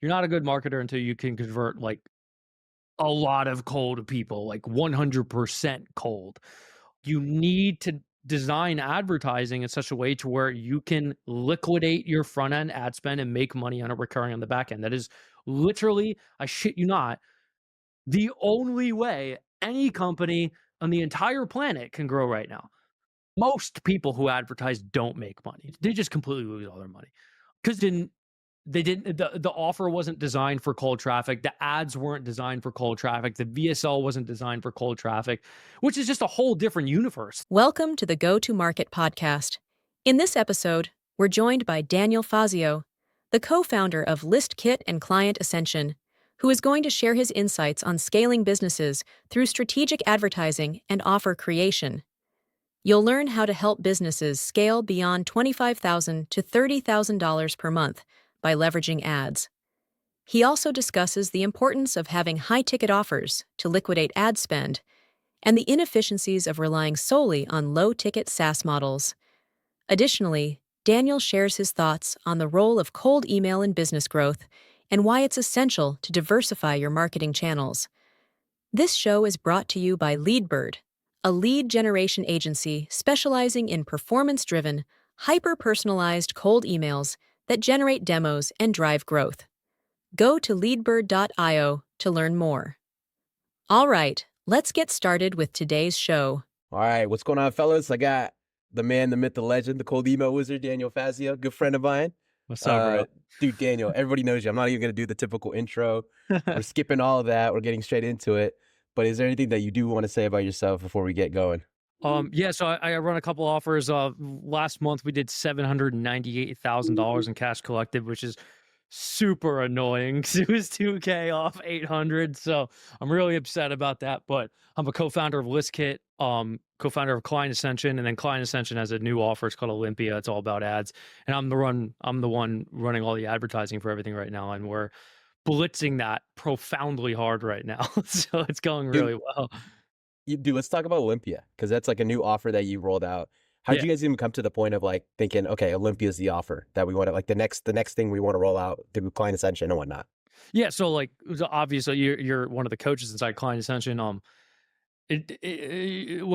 you're not a good marketer until you can convert like a lot of cold people, like 100% cold. You need to design advertising in such a way to where you can liquidate your front end ad spend and make money on a recurring on the back end. That is literally, I shit you not, the only way any company on the entire planet can grow right now. Most people who advertise don't make money. They just completely lose all their money because the offer wasn't designed for cold traffic. The ads weren't designed for cold traffic. The VSL wasn't designed for cold traffic, which is just a whole different universe. Welcome to the Go to Market podcast. In this episode, we're joined by Daniel Fazio, the co founder of ListKit and Client Ascencion, who is going to share his insights on scaling businesses through strategic advertising and offer creation. You'll learn how to help businesses scale beyond $25,000 to $30,000 per month by leveraging ads. He also discusses the importance of having high ticket offers to liquidate ad spend and the inefficiencies of relying solely on low-ticket SaaS models. Additionally, Daniel shares his thoughts on the role of cold email in business growth and why it's essential to diversify your marketing channels. This show is brought to you by LeadBird, a lead generation agency specializing in performance-driven, hyper-personalized cold emails that generate demos and drive growth. Go to leadbird.io to learn more. All right, let's get started with today's show. All right, what's going on, fellas? I got the man, the myth, the legend, the cold email wizard, Daniel Fazio, good friend of mine. What's up, bro? Dude, Daniel, everybody knows you. I'm not even going to do the typical intro. We're skipping all of that. We're getting straight into it. But is there anything that you do want to say about yourself before we get going? Yeah, so I run a couple offers. Last month we did $798,000 in cash collected, which is super annoying because it was 2K off 800. So I'm really upset about that. But I'm a co-founder of ListKit, co-founder of Client Ascencion, and then Client Ascencion has a new offer. It's called Olympia. It's all about ads, and I'm the one running all the advertising for everything right now, and we're blitzing that profoundly hard right now. So it's going really well. Dude, let's talk about Olympia, because that's like a new offer that you rolled out. How did Yeah. you guys even come to the point of like thinking, okay, Olympia is the offer that we want to, like the next thing we want to roll out through Client Ascension and whatnot? Yeah, so like it was obvious you're one of the coaches inside Client Ascension. What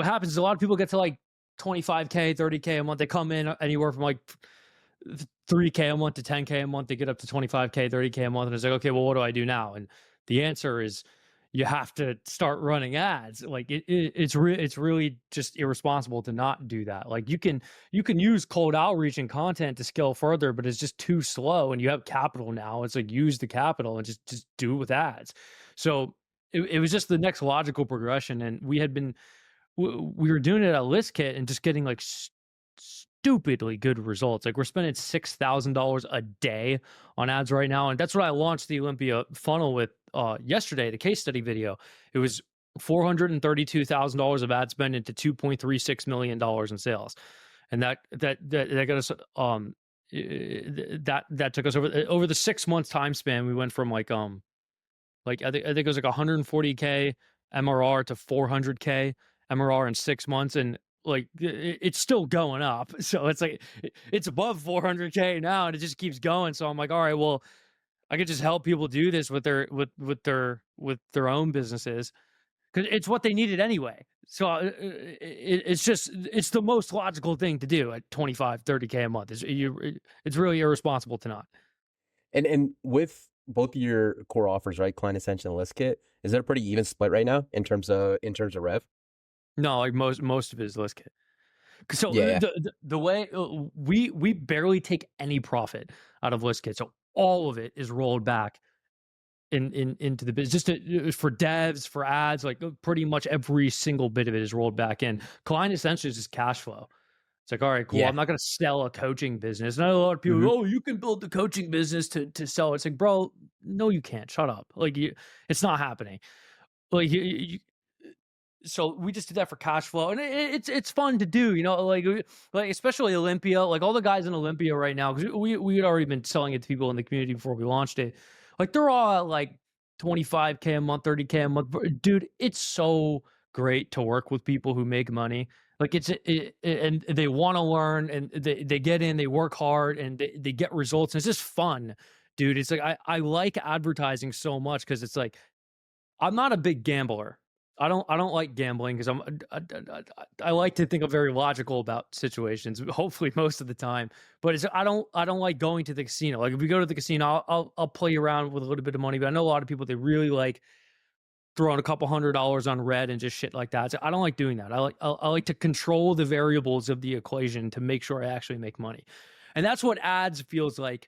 happens is a lot of people get to like 25K, 30K a month. They come in anywhere from like 3K a month to 10K a month. They get up to 25K, 30K a month, and it's like, okay, well, what do I do now? And the answer is you have to start running ads. Like it's really just irresponsible to not do that. Like you can use cold outreach and content to scale further, but it's just too slow. And you have capital now. It's like use the capital and just do it with ads. So it was just the next logical progression. And we were doing it at ListKit and just getting like stupidly good results. Like we're spending $6,000 a day on ads right now, and that's what I launched the Olympia funnel with yesterday. The case study video. It was $432,000 of ad spend into $2.36 million in sales, and that got us that took us over the 6 months time span. We went from like I think it was like 140K MRR to 400K MRR in 6 months, and like it's still going up. So it's like it's above 400K now, and it just keeps going. So I'm like, all right, well, I could just help people do this with their own businesses because it's what they needed anyway. So it's the most logical thing to do at 25, 30K a month. It's really irresponsible to not. And with both your core offers, right, Client Ascension and ListKit, is there a pretty even split right now in terms of rev? No, like most of it is ListKit. So Yeah. the way we barely take any profit out of ListKit, so all of it is rolled back into the business, just for devs, for ads. Like pretty much every single bit of it is rolled back in. Client Ascension is just cash flow. It's like, all right, cool. Yeah. I'm not going to sell a coaching business. And I know a lot of people, Mhm. oh, you can build the coaching business to sell. It's like, bro, no, you can't. Shut up. Like it's not happening. Like so we just did that for cash flow, and it's fun to do, like especially Olympia, like all the guys in Olympia right now, because we had already been selling it to people in the community before we launched it. Like they're all at like 25K a month, 30K a month. Dude, it's so great to work with people who make money. Like and they want to learn, and they get in, they work hard, and they get results. And it's just fun dude. It's like I like advertising so much because it's like I'm not a big gambler. I don't like gambling because I like to think I'm very logical about situations. Hopefully, most of the time, but I don't like going to the casino. Like if we go to the casino, I'll play around with a little bit of money. But I know a lot of people, they really like throwing a couple $100 on red and just shit like that. So I don't like doing that. I like to control the variables of the equation to make sure I actually make money, and that's what ads feels like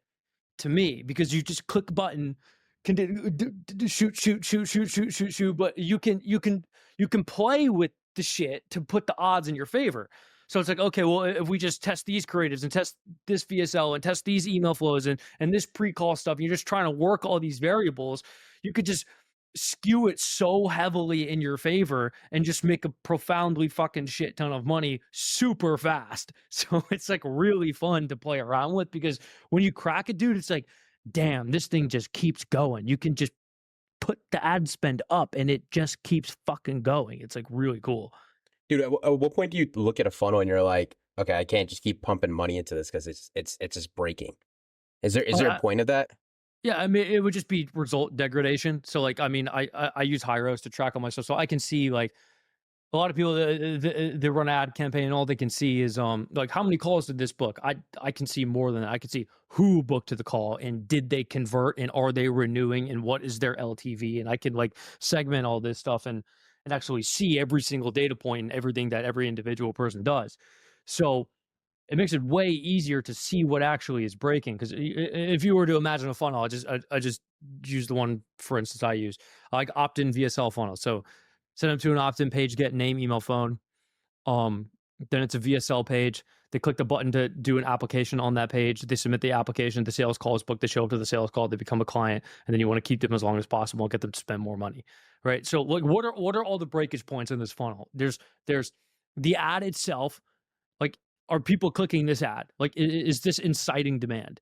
to me, because you just click a button, can shoot, shoot, shoot, shoot, shoot, shoot, shoot. But you can play with the shit to put the odds in your favor. So it's like, okay, well, if we just test these creatives and test this VSL and test these email flows and this pre-call stuff, and you're just trying to work all these variables, you could just skew it so heavily in your favor and just make a profoundly fucking shit ton of money super fast. So it's like really fun to play around with, because when you crack it, dude, it's like, damn, this thing just keeps going. You can just put the ad spend up and it just keeps fucking going. It's like really cool. Dude, at what point do you look at a funnel and you're like, okay, I can't just keep pumping money into this because it's just breaking? Is there a point of that? Yeah, I mean, it would just be result degradation. So, like, I mean, I use Hyros to track all my stuff, so I can see like a lot of people they run an ad campaign, and all they can see is like how many calls did this book. I can see more than that. I can see who booked to the call and did they convert and are they renewing and what is their LTV, and I can like segment all this stuff and actually see every single data point and everything that every individual person does. So it makes it way easier to see what actually is breaking. Because if you were to imagine a funnel, I just use the one, for instance, I use. I like opt-in VSL funnel. So send them to an opt-in page, get name, email, phone. Then it's a VSL page. They click the button to do an application on that page. They submit the application. The sales call is booked. They show up to the sales call. They become a client, and then you want to keep them as long as possible and get them to spend more money, right? So, like, what are all the breakage points in this funnel? There's the ad itself. Like, are people clicking this ad? Like, is this inciting demand?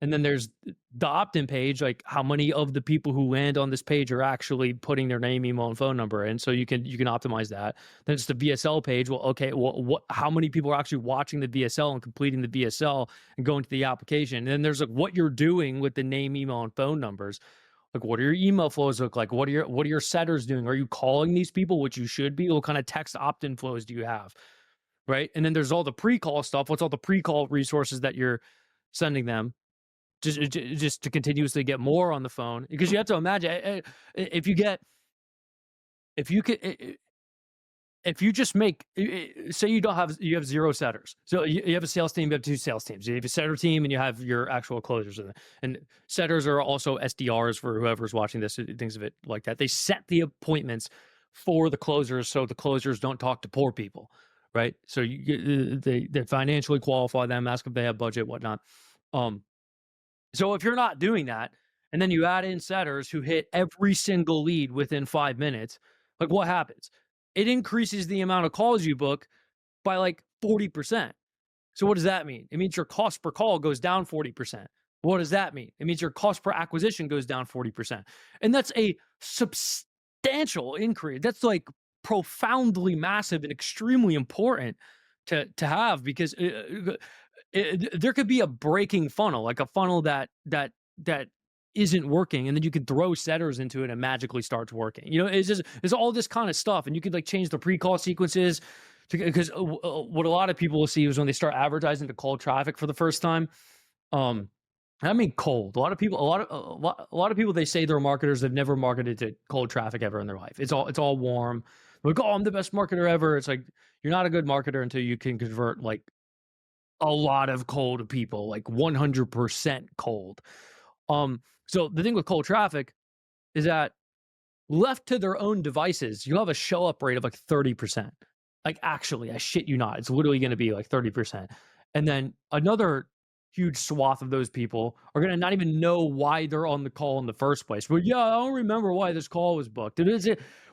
And then there's the opt-in page, like how many of the people who land on this page are actually putting their name, email, and phone number in. So you can optimize that. Then it's the VSL page. Well, okay, well, how many people are actually watching the VSL and completing the VSL and going to the application? And then there's like what you're doing with the name, email, and phone numbers. Like, what do your email flows look like? What are your setters doing? Are you calling these people, which you should be? What kind of text opt-in flows do you have? Right. And then there's all the pre-call stuff. What's all the pre-call resources that you're sending them? Just to continuously get more on the phone, because you have to imagine if you just make, say you have 0 setters, so you have a sales team, you have 2 sales teams, you have a setter team and you have your actual closers, and setters are also SDRs for whoever's watching this, things of it like that. They set the appointments for the closers so the closers don't talk to poor people, right? So they financially qualify them, ask if they have budget, whatnot. So if you're not doing that, and then you add in setters who hit every single lead within 5 minutes, like what happens? It increases the amount of calls you book by like 40%. So what does that mean? It means your cost per call goes down 40%. What does that mean? It means your cost per acquisition goes down 40%. And that's a substantial increase. That's like profoundly massive and extremely important to have, because there could be a breaking funnel, like a funnel that isn't working, and then you could throw setters into it and magically starts working. You know, it's all this kind of stuff, and you could like change the pre-call sequences, because what a lot of people will see is when they start advertising to cold traffic for the first time. I mean cold. A lot of people, they say they're marketers. They've never marketed to cold traffic ever in their life. It's all warm. Like, oh, I'm the best marketer ever. It's like, you're not a good marketer until you can convert like a lot of cold people, like 100% cold. So the thing with cold traffic is that left to their own devices, you have a show up rate of like 30%. Like, actually, I shit you not, it's literally going to be like 30%. And then another huge swath of those people are going to not even know why they're on the call in the first place. But yeah, I don't remember why this call was booked.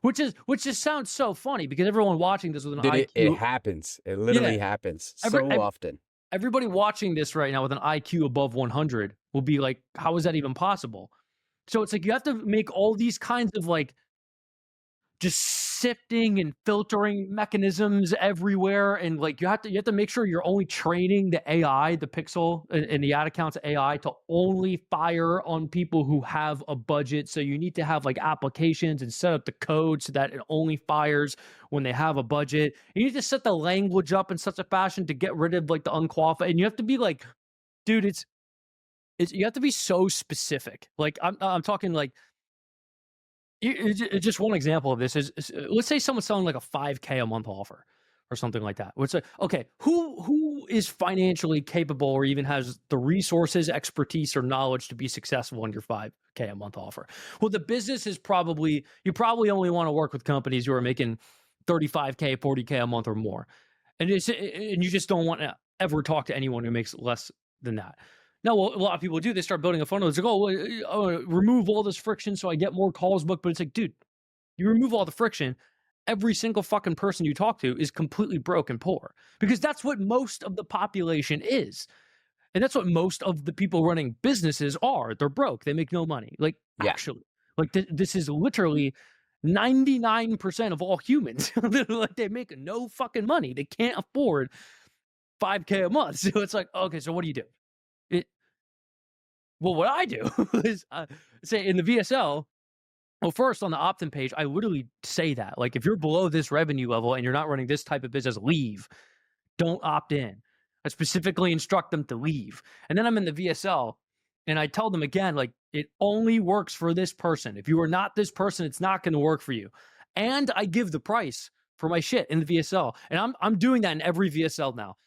Which just sounds so funny, because everyone watching this with an IQ, it happens. It literally happens so often. Everybody watching this right now with an IQ above 100 will be like, how is that even possible? So it's like you have to make all these kinds of like just sifting and filtering mechanisms everywhere, and like you have to make sure you're only training the AI, the pixel and the ad accounts AI to only fire on people who have a budget. So you need to have like applications and set up the code so that it only fires when they have a budget. You need to set the language up in such a fashion to get rid of like the unqualified, and you have to be like, dude, it's you have to be so specific. Like I'm talking like just one example of this is let's say someone's selling like a 5K a month offer or something like that. It's like, okay, who is financially capable or even has the resources, expertise, or knowledge to be successful in your 5K a month offer? Well, the business is probably, you probably only want to work with companies who are making 35K, 40K a month or more. And you just don't want to ever talk to anyone who makes less than that. Now, what a lot of people do, they start building a funnel. It's like, remove all this friction so I get more calls booked. But it's like, dude, you remove all the friction, every single fucking person you talk to is completely broke and poor, because that's what most of the population is. And that's what most of the people running businesses are. They're broke. They make no money. Like, actually, like this is literally 99% of all humans. Like, they make no fucking money. They can't afford 5K a month. So it's like, okay, so what do you do? Well, what I do is say in the VSL, well, first on the opt-in page, I literally say that, like, if you're below this revenue level and you're not running this type of business, leave. Don't opt in. I specifically instruct them to leave. And then I'm in the VSL and I tell them again, like, it only works for this person. If you are not this person, it's not going to work for you. And I give the price for my shit in the VSL. And I'm doing that in every VSL now.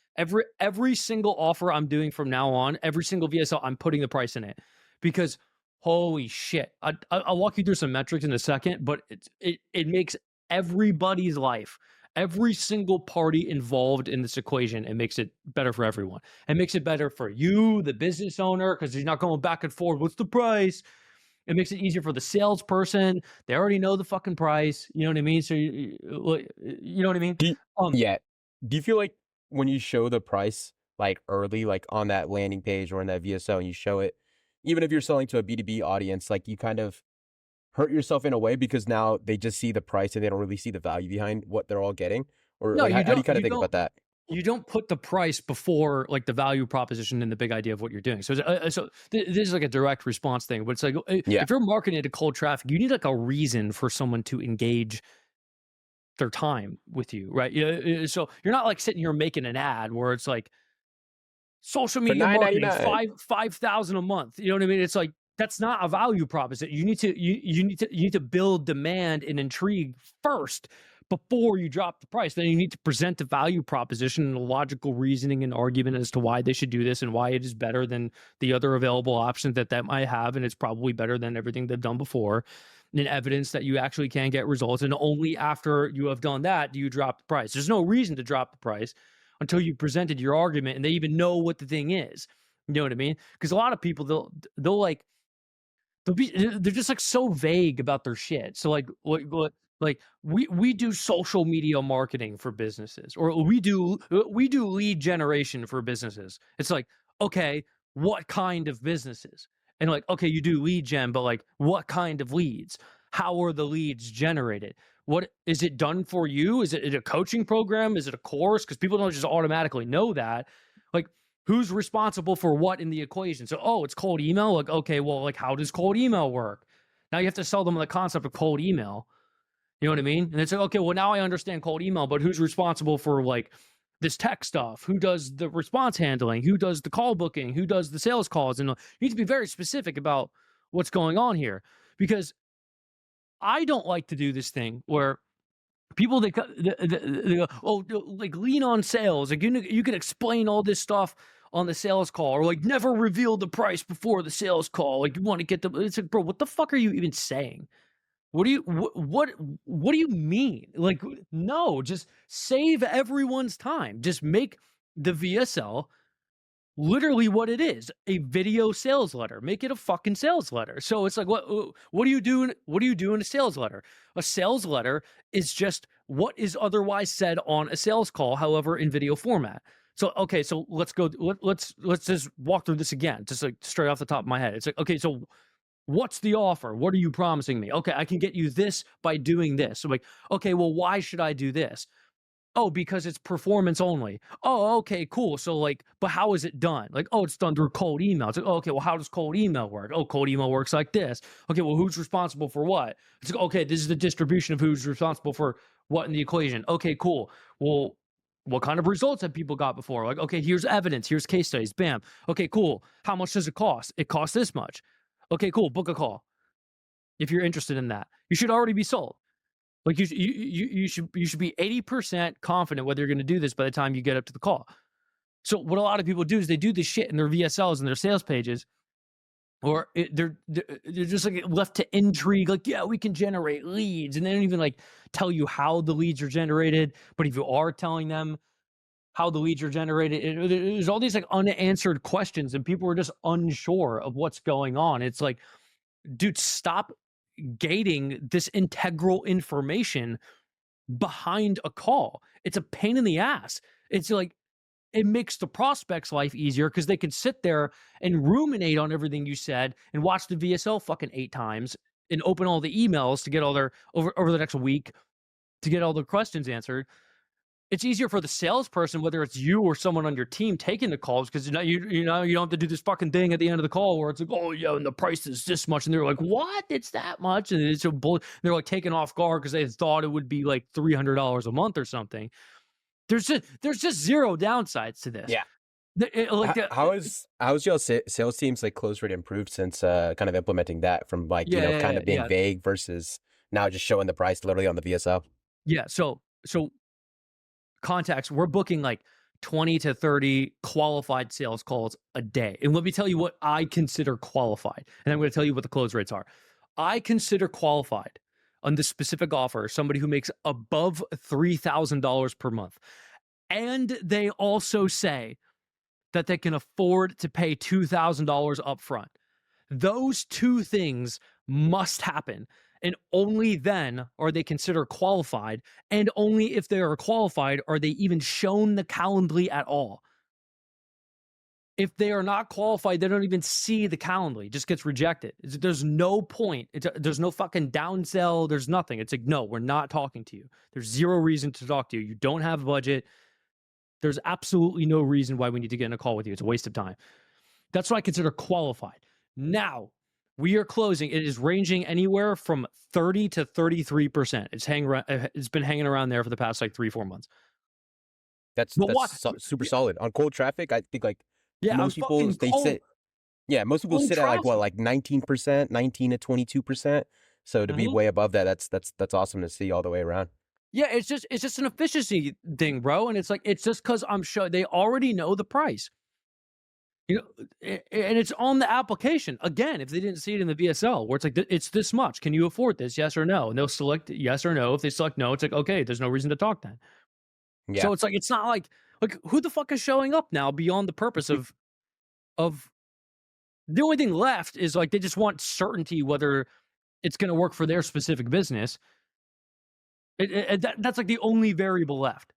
Every single offer I'm doing from now on, every single VSL, I'm putting the price in it, because holy shit. I'll walk you through some metrics in a second, but it makes everybody's life, every single party involved in this equation, it makes it better for everyone. It makes it better for you, the business owner, because you're not going back and forth. What's the price? It makes it easier for the salesperson. They already know the fucking price. You know what I mean? So you know what I mean? Do you feel like when you show the price like early, like on that landing page or in that VSL, and you show it, even if you're selling to a B2B audience, like you kind of hurt yourself in a way, because now they just see the price and they don't really see the value behind what they're all getting? Or No, like, you how do you don't. kind of You think about don't. that? You don't put the price before like the value proposition and the big idea of what you're doing. So, this is like a direct response thing, but it's like, Yeah. if you're marketing to cold traffic, you need like a reason for someone to engage their time with you, right? So you're not like sitting here making an ad where it's like social For media marketing, $9.99. 5,000 a month. You know what I mean? It's like, that's not a value proposition. You need to build demand and intrigue first before you drop the price. Then you need to present the value proposition and a logical reasoning and argument as to why they should do this and why it is better than the other available options that might have, and it's probably better than everything they've done before, and evidence that you actually can get results. And only after you have done that do you drop the price. There's no reason to drop the price until you presented your argument and they even know what the thing is. You know what I mean? Because a lot of people, they're just like so vague about their shit. So like like we do social media marketing for businesses, or we do lead generation for businesses. It's like, okay, what kind of businesses? And like, okay, you do lead gen, but like, what kind of leads? How are the leads generated? What is it done for you? Is it a coaching program? Is it a course? Because people don't just automatically know that. Like, who's responsible for what in the equation? So, oh, it's cold email. Like, okay, well, like, how does cold email work? Now you have to sell them the concept of cold email. You know what I mean? And it's like, okay, well, now I understand cold email, but who's responsible for like this tech stuff? Who does the response handling? Who does the call booking? Who does the sales calls? And you need to be very specific about what's going on here, because I don't like to do this thing where people they go, oh, like lean on sales. Like you can explain all this stuff on the sales call, or like never reveal the price before the sales call. Like you want to get the, it's like, bro, what the fuck are you even saying? What do you what do you mean? Like, no, just save everyone's time. Just make the VSL literally what it is, a video sales letter. Make it a fucking sales letter. So it's like, what do you do? What do you do in a sales letter? A sales letter is just what is otherwise said on a sales call, however, in video format. So, okay, so let's go, let's just walk through this again, just like straight off the top of my head. It's like, okay, so What's the offer? What are you promising me? Okay, I can get you this by doing this. I'm like, okay, well, why should I do this? Oh, because it's performance only. Oh, okay, cool. So like, but how is it done? Like, oh, it's done through cold email. It's like, oh, okay, well, how does cold email work? Oh, cold email works like this. Okay, well, who's responsible for what? It's like, okay, this is the distribution of who's responsible for what in the equation. Okay, cool. Well, what kind of results have people got before? Like, okay, here's evidence, here's case studies. Bam. Okay, cool. How much does it cost? It costs this much. Okay, cool. Book a call if you're interested in that. You should already be sold. Like you should be 80% confident whether you're going to do this by the time you get up to the call. So what a lot of people do is they do this shit in their VSLs and their sales pages, or they're just like left to intrigue. Like, yeah, we can generate leads, and they don't even like tell you how the leads are generated. But if you are telling them how the leads are generated, there's all these like unanswered questions, and people are just unsure of what's going on. It's like, dude, stop gating this integral information behind a call. It's a pain in the ass. It's like, it makes the prospect's life easier because they can sit there and ruminate on everything you said and watch the VSL fucking 8 times and open all the emails to get all their over the next week to get all the questions answered. It's easier for the salesperson, whether it's you or someone on your team taking the calls, because you don't have to do this fucking thing at the end of the call where it's like, oh yeah, and the price is this much, and they're like, what? It's that much, and it's a bull. They're like taken off guard because they thought it would be like $300 a month or something. There's just zero downsides to this. Yeah. How's your sales team's like close rate improved since kind of implementing that from like kind of being vague versus now just showing the price literally on the VSL? Yeah. So contacts, we're booking like 20 to 30 qualified sales calls a day. And let me tell you what I consider qualified. And I'm going to tell you what the close rates are. I consider qualified on this specific offer somebody who makes above $3,000 per month. And they also say that they can afford to pay $2,000 up front. Those two things must happen. And only then are they considered qualified. And only if they are qualified are they even shown the Calendly at all. If they are not qualified, they don't even see the Calendly. It just gets rejected. There's no point. There's no fucking downsell. There's nothing. It's like, no, we're not talking to you. There's zero reason to talk to you. You don't have a budget. There's absolutely no reason why we need to get in a call with you. It's a waste of time. That's what I consider qualified. Now, we are closing. It is ranging anywhere from 30 to 33%. It's been hanging around there for the past like 3-4 months. That's super solid. On cold traffic, I think like most people most people sit at like 19%, 19 to 22%. So to be way above that, that's awesome to see all the way around. Yeah, it's just an efficiency thing, bro. And it's like, it's just because I'm sure they already know the price. And it's on the application. Again, if they didn't see it in the VSL, where it's like, it's this much. Can you afford this? Yes or no? And they'll select yes or no. If they select no, it's like, okay, there's no reason to talk then. Yeah. So it's like, it's not like who the fuck is showing up now beyond the purpose of the only thing left is like, they just want certainty whether it's going to work for their specific business. That's like the only variable left.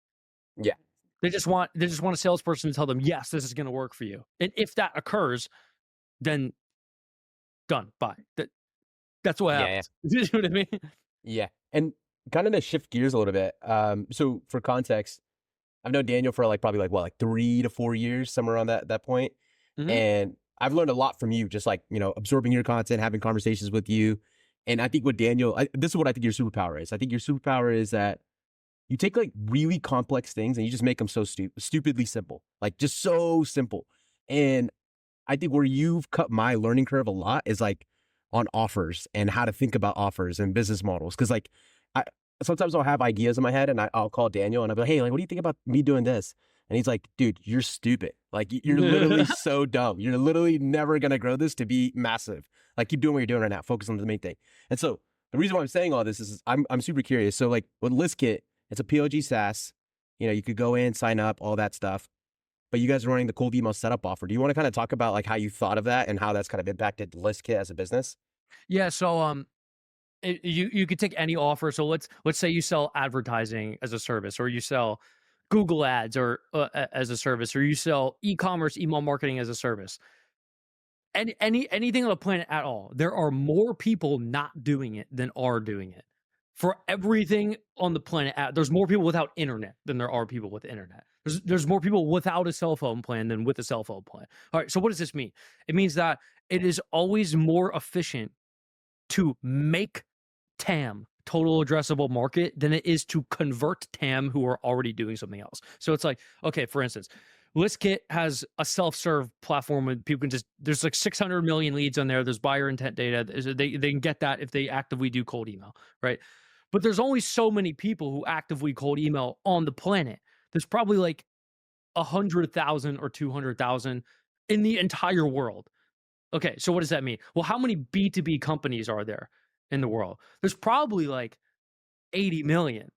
Yeah. They just want a salesperson to tell them, yes, this is going to work for you. And if that occurs, then done. Bye. That's what happens. Yeah. You know what I mean? Yeah. And kind of to shift gears a little bit. So for context, I've known Daniel for probably 3 to 4 years, somewhere around that point. Mm-hmm. And I've learned a lot from you, just absorbing your content, having conversations with you. And I think with Daniel, this is what I think your superpower is. I think your superpower is that you take really complex things and you just make them so stupidly simple, just so simple. And I think where you've cut my learning curve a lot is on offers and how to think about offers and business models. Cause sometimes I'll have ideas in my head and I'll call Daniel and I'll be like, hey, what do you think about me doing this? And he's like, dude, you're stupid. You're literally so dumb. You're literally never going to grow this to be massive. Keep doing what you're doing right now. Focus on the main thing. And so the reason why I'm saying all this is I'm super curious. So with ListKit, it's a PLG SaaS. You could go in, sign up, all that stuff. But you guys are running the cold email setup offer. Do you want to kind of talk about how you thought of that and how that's kind of impacted ListKit as a business? Yeah. So you could take any offer. So let's say you sell advertising as a service, or you sell Google ads or as a service, or you sell e-commerce, email marketing as a service. anything on the planet at all, there are more people not doing it than are doing it. For everything on the planet, there's more people without internet than there are people with internet. There's more people without a cell phone plan than with a cell phone plan. All right, so what does this mean? It means that it is always more efficient to make TAM, total addressable market, than it is to convert TAM who are already doing something else. So it's like, okay, for instance, ListKit has a self-serve platform where people can just, there's like 600 million leads on there. There's buyer intent data. They can get that if they actively do cold email, right? But there's only so many people who actively cold email on the planet. There's probably like 100,000 or 200,000 in the entire world. Okay, so what does that mean? Well, how many B2B companies are there in the world? There's probably like 80 million.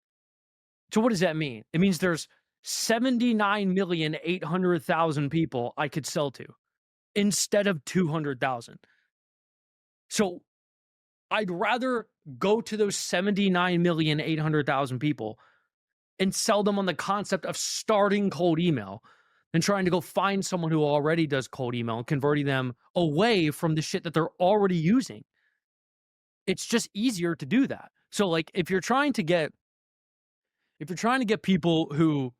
So what does that mean? It means there's 79,800,000 people I could sell to instead of 200,000. So I'd rather go to those 79,800,000 people and sell them on the concept of starting cold email than trying to go find someone who already does cold email and converting them away from the shit that they're already using. It's just easier to do that. So like if you're trying to get people who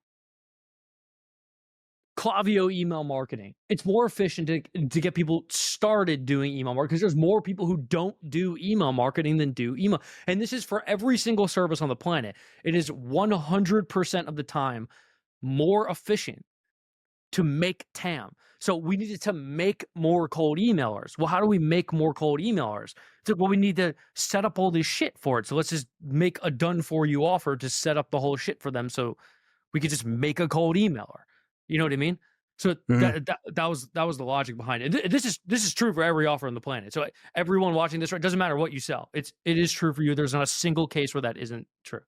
Klaviyo email marketing, it's more efficient to get people started doing email marketing because there's more people who don't do email marketing than do email. And this is for every single service on the planet. It is 100% of the time more efficient to make TAM. So we needed to make more cold emailers. Well, how do we make more cold emailers? So, well, we need to set up all this shit for it. So let's just make a done for you offer to set up the whole shit for them. So we could just make a cold emailer. You know what I mean? So that was the logic behind it. This is true for every offer on the planet. So everyone watching this, right, it doesn't matter what you sell. It is true for you. There's not a single case where that isn't true.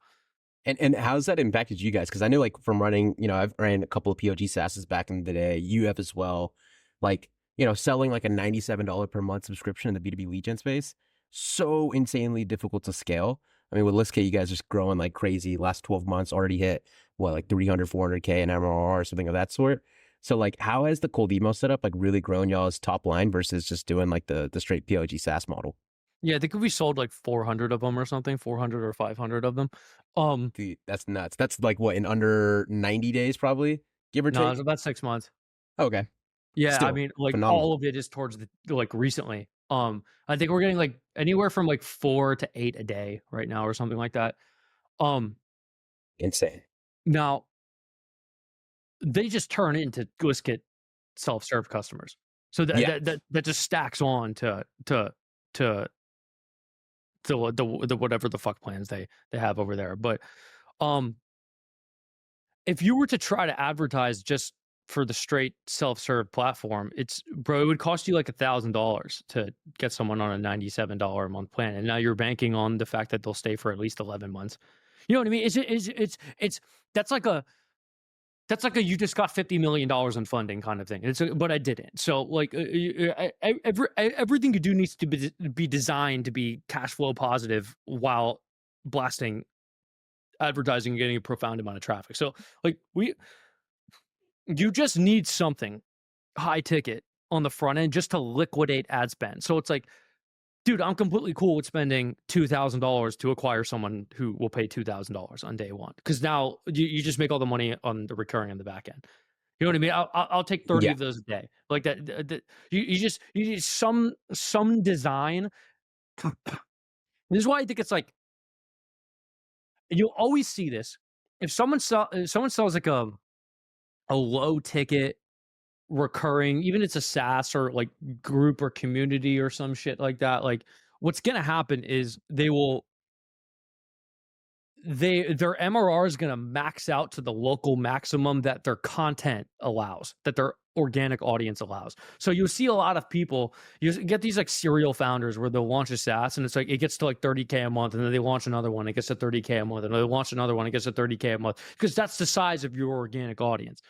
And how's that impacted you guys? Because I know, like, from running, I've ran a couple of POG SaaSes back in the day. You have as well. Like, selling like a $97 per month subscription in the B2B lead gen space, so insanely difficult to scale. I mean, with ListKit, you guys are just growing like crazy. Last 12 months already hit, like 300, 400K in MRR or something of that sort. So like, how has the cold email setup like really grown y'all's top line versus just doing like the straight POG SaaS model? Yeah, I think we sold like 400 of them or something, 400 or 500 of them. That's nuts. That's like what, in under 90 days, probably, give or No, take? it's about 6 months. Okay. Yeah, Still I mean, like phenomenal. all of it is towards the like recently. I think we're getting like anywhere from like 4 to 8 a day right now or something like that. Insane. Now they just turn into ListKit self-serve customers. So that just stacks on to the whatever the fuck plans they have over there. But if you were to try to advertise just for the straight self-serve platform, it would cost you like $1,000 to get someone on a $97 a month plan, and now you're banking on the fact that they'll stay for at least 11 months. You know what I mean? It's that's like a you just got $50 million in funding kind of thing. But I didn't. So like everything you do needs to be designed to be cash flow positive while blasting advertising and getting a profound amount of traffic. So like you just need something high ticket on the front end just to liquidate ad spend. So it's like, dude, I'm completely cool with spending $2,000 to acquire someone who will pay $2,000 on day one, because now you just make all the money on the recurring on the back end. You know what I mean? I'll take 30 of those a day, like that. You need some design. This is why I think it's like you'll always see this if someone sells like a low ticket recurring, even it's a SaaS or like group or community or some shit like that, like what's gonna happen is their MRR is gonna max out to the local maximum that their content allows, that their organic audience allows. So you'll see a lot of people, you get these like serial founders where they'll launch a SaaS and it's like it gets to like 30K a month, and then they launch another one, it gets to 30K a month, and they launch another one, it gets to 30K a month, because that's the size of your organic audience.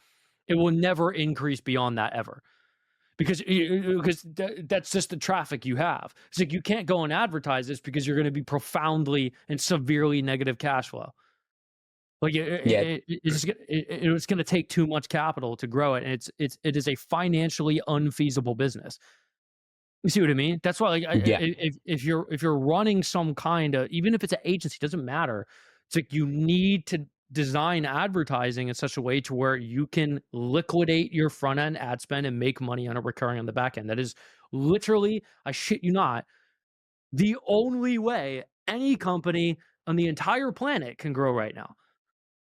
It will never increase beyond that ever, because that's just the traffic you have. It's like you can't go and advertise this because you're going to be profoundly and severely negative cash flow. Like it's going to take too much capital to grow it, and it is a financially unfeasible business. You see what I mean? That's why, like, Yeah. if you're running some kind of, even if it's an agency, doesn't matter. It's like you need to design advertising in such a way to where you can liquidate your front end ad spend and make money on a recurring on the back end. That is literally, I shit you not, the only way any company on the entire planet can grow right now.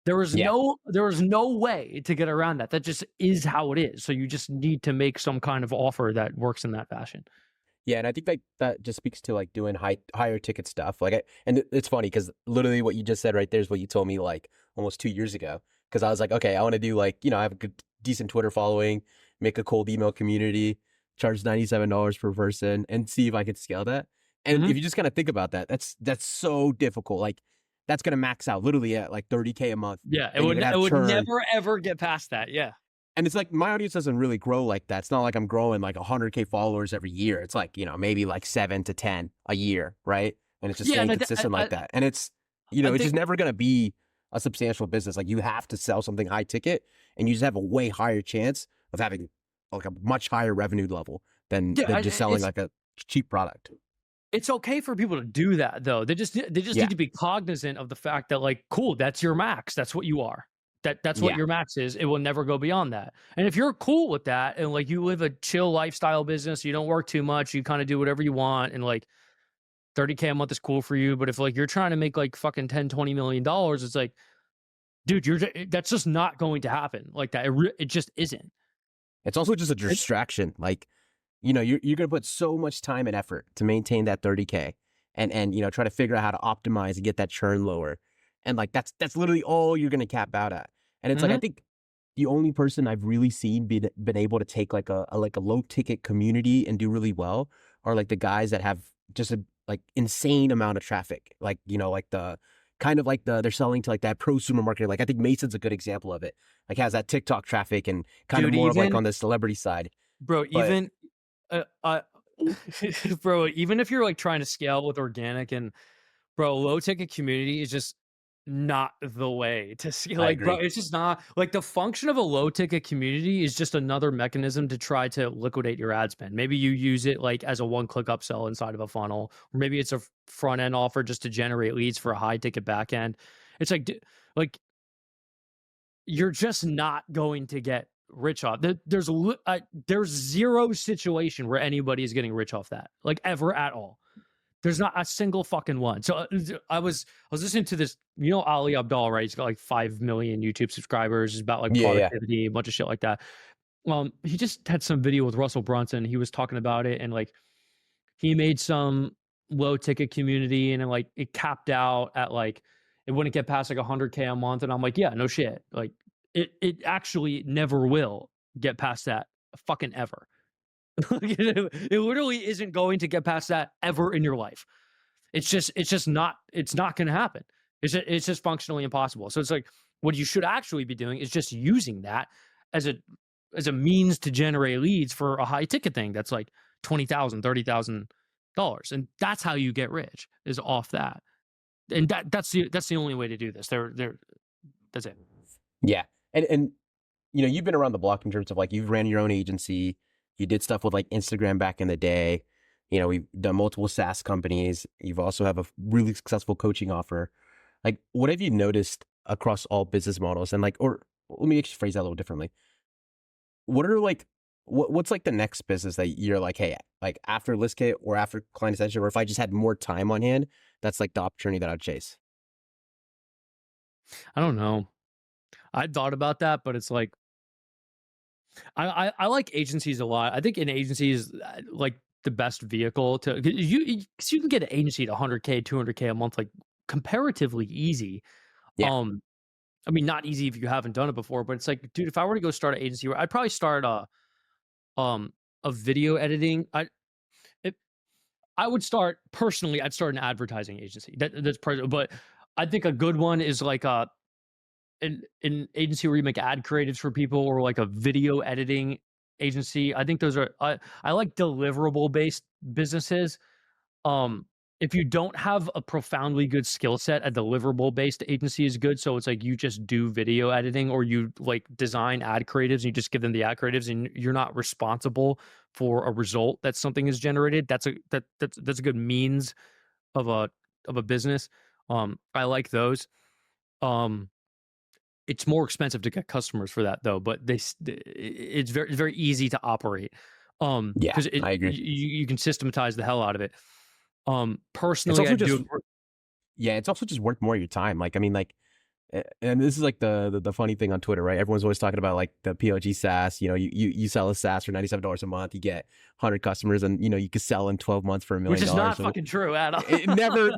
Yeah. There is no way to get around that. That just is how it is. So you just need to make some kind of offer that works in that fashion. Yeah, and I think like that just speaks to like doing higher ticket stuff. Like, it's funny because literally what you just said right there is what you told me like almost 2 years ago. Because I was like, okay, I want to do like I have a good decent Twitter following, make a cold email community, charge $97 per person, and see if I could scale that. And Mhm. if you just kind of think about that, that's so difficult. Like that's gonna max out literally at like 30K a month. Yeah, Then you're gonna it have would churn. never ever get past that. Yeah. And it's like my audience doesn't really grow like that. It's not like I'm growing like 100K followers every year. It's like, maybe like 7 to 10 a year, right? And it's just Yeah, staying and consistent like that. And it's, I it's just think never going to be a substantial business. Like you have to sell something high ticket and you just have a way higher chance of having like a much higher revenue level than yeah, just selling like a cheap product. it's okay for people to do that though. They just Yeah. need to be cognizant of the fact that, like, cool, that's your max. That's what you are. That's what Yeah. your max is. It will never go beyond that. And if you're cool with that and like you live a chill lifestyle business, you don't work too much, you kind of do whatever you want, and like 30K a month is cool for you. But if like you're trying to make like fucking 10, $20 million, it's like, dude, that's just not going to happen like that. It just isn't. It's also just a It, distraction. Like, you're going to put so much time and effort to maintain that 30K and try to figure out how to optimize and get that churn lower. And like, that's literally all you're going to cap out at. And it's like, I Mhm. think the only person I've really seen been able to take like a low ticket community and do really well are like the guys that have just a like insane amount of traffic. Like, like the kind of like they're selling to like that prosumer market. Like I think Mason's a good example of it. Like has that TikTok traffic and kind of Dude, more of like even on the celebrity side. bro, But even uh, uh, bro, even if you're like trying to scale with organic and bro, low ticket community is just not the way to see. I Like, bro, agree. it's just not like the function of a low ticket community is just another mechanism to try to liquidate your ad spend. Maybe you use it like as a one click upsell inside of a funnel, or maybe it's a front end offer just to generate leads for a high ticket back end. It's like, like you're just not going to get rich off. There's zero situation where anybody is getting rich off that, like ever at all. There's not a single fucking one. So I was listening to this, Ali Abdal, right? He's got like 5 million YouTube subscribers. It's about like Yeah, yeah. productivity, a bunch of shit like that. He just had some video with Russell Brunson. He was talking about it, and like he made some low ticket community, and then like it capped out at like it wouldn't get past like 100K a month. And I'm like, yeah, no shit. Like it actually never will get past that fucking ever. It literally isn't going to get past that ever in your life. It's not going to happen. It's just functionally impossible. So it's like what you should actually be doing is just using that as a means to generate leads for a high ticket thing that's like $20,000, $30,000, and that's how you get rich, is off that. And that's the only way to do this. That's it. Yeah. And you've been around the block in terms of like you've ran your own agency, you did stuff with like Instagram back in the day. We've done multiple SaaS companies. You've also have a really successful coaching offer. Like, what have you noticed across all business models? And like, or let me actually phrase that a little differently. What are like, what's like the next business that you're like, hey, like after ListKit or after Client Ascencion, or if I just had more time on hand, that's like the opportunity that I'd chase. I don't know. I thought about that, but it's like I like agencies a lot. I think an agency is like the best vehicle to 'cause you can get an agency to 100K, 200K a month, like comparatively easy. Yeah. Um, I mean, not easy if you haven't done it before, but it's like, dude, if I were to go start an agency, I'd probably start um a video editing. It, I would start personally. I'd start an advertising agency. But I think a good one is like an agency where you make ad creatives for people, or like a video editing agency. I think those are I like deliverable based businesses. Um if you don't have a profoundly good skill set, a deliverable based agency is good. So it's like you just do video editing, or you like design ad creatives and you just give them the ad creatives and you're not responsible for a result that something is generated. That's a good means of a business. I like those. It's more expensive to get customers for that though, but it's very easy to operate. Yeah, Because I agree. you can systematize the hell out of it. It's Personally, I also just do. yeah, it's also just worth more of your time. Like, I mean, like, and this is like the funny thing on Twitter, right? Everyone's always talking about like the POG SaaS. You know, you sell a SaaS for $97 a month, you get 100 customers, and you know you could sell in 12 months for $1 Which million. is not So fucking true at all. it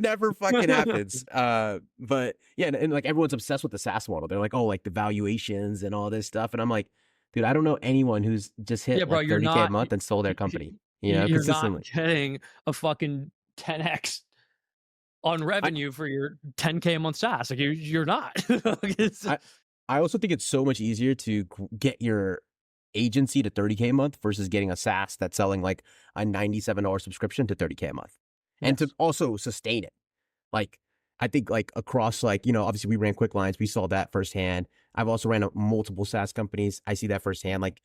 never fucking happens. But yeah, and like everyone's obsessed with the SaaS model. They're like, oh, like the valuations and all this stuff, and I'm like, dude, I don't know anyone who's just Yeah, hit bro, like you're 30K a not month and sold their company, you're not consistently. getting a fucking 10x on I, revenue for your 10K a month SaaS. Like you're not. I I also think it's so much easier to get your agency to 30K a month versus getting a SaaS that's selling like a $97 subscription to 30K a month. And to Yes. also sustain it. Like, I think like across like, obviously we ran quick lines. We saw that firsthand. I've also ran multiple SaaS companies. I see that firsthand. Like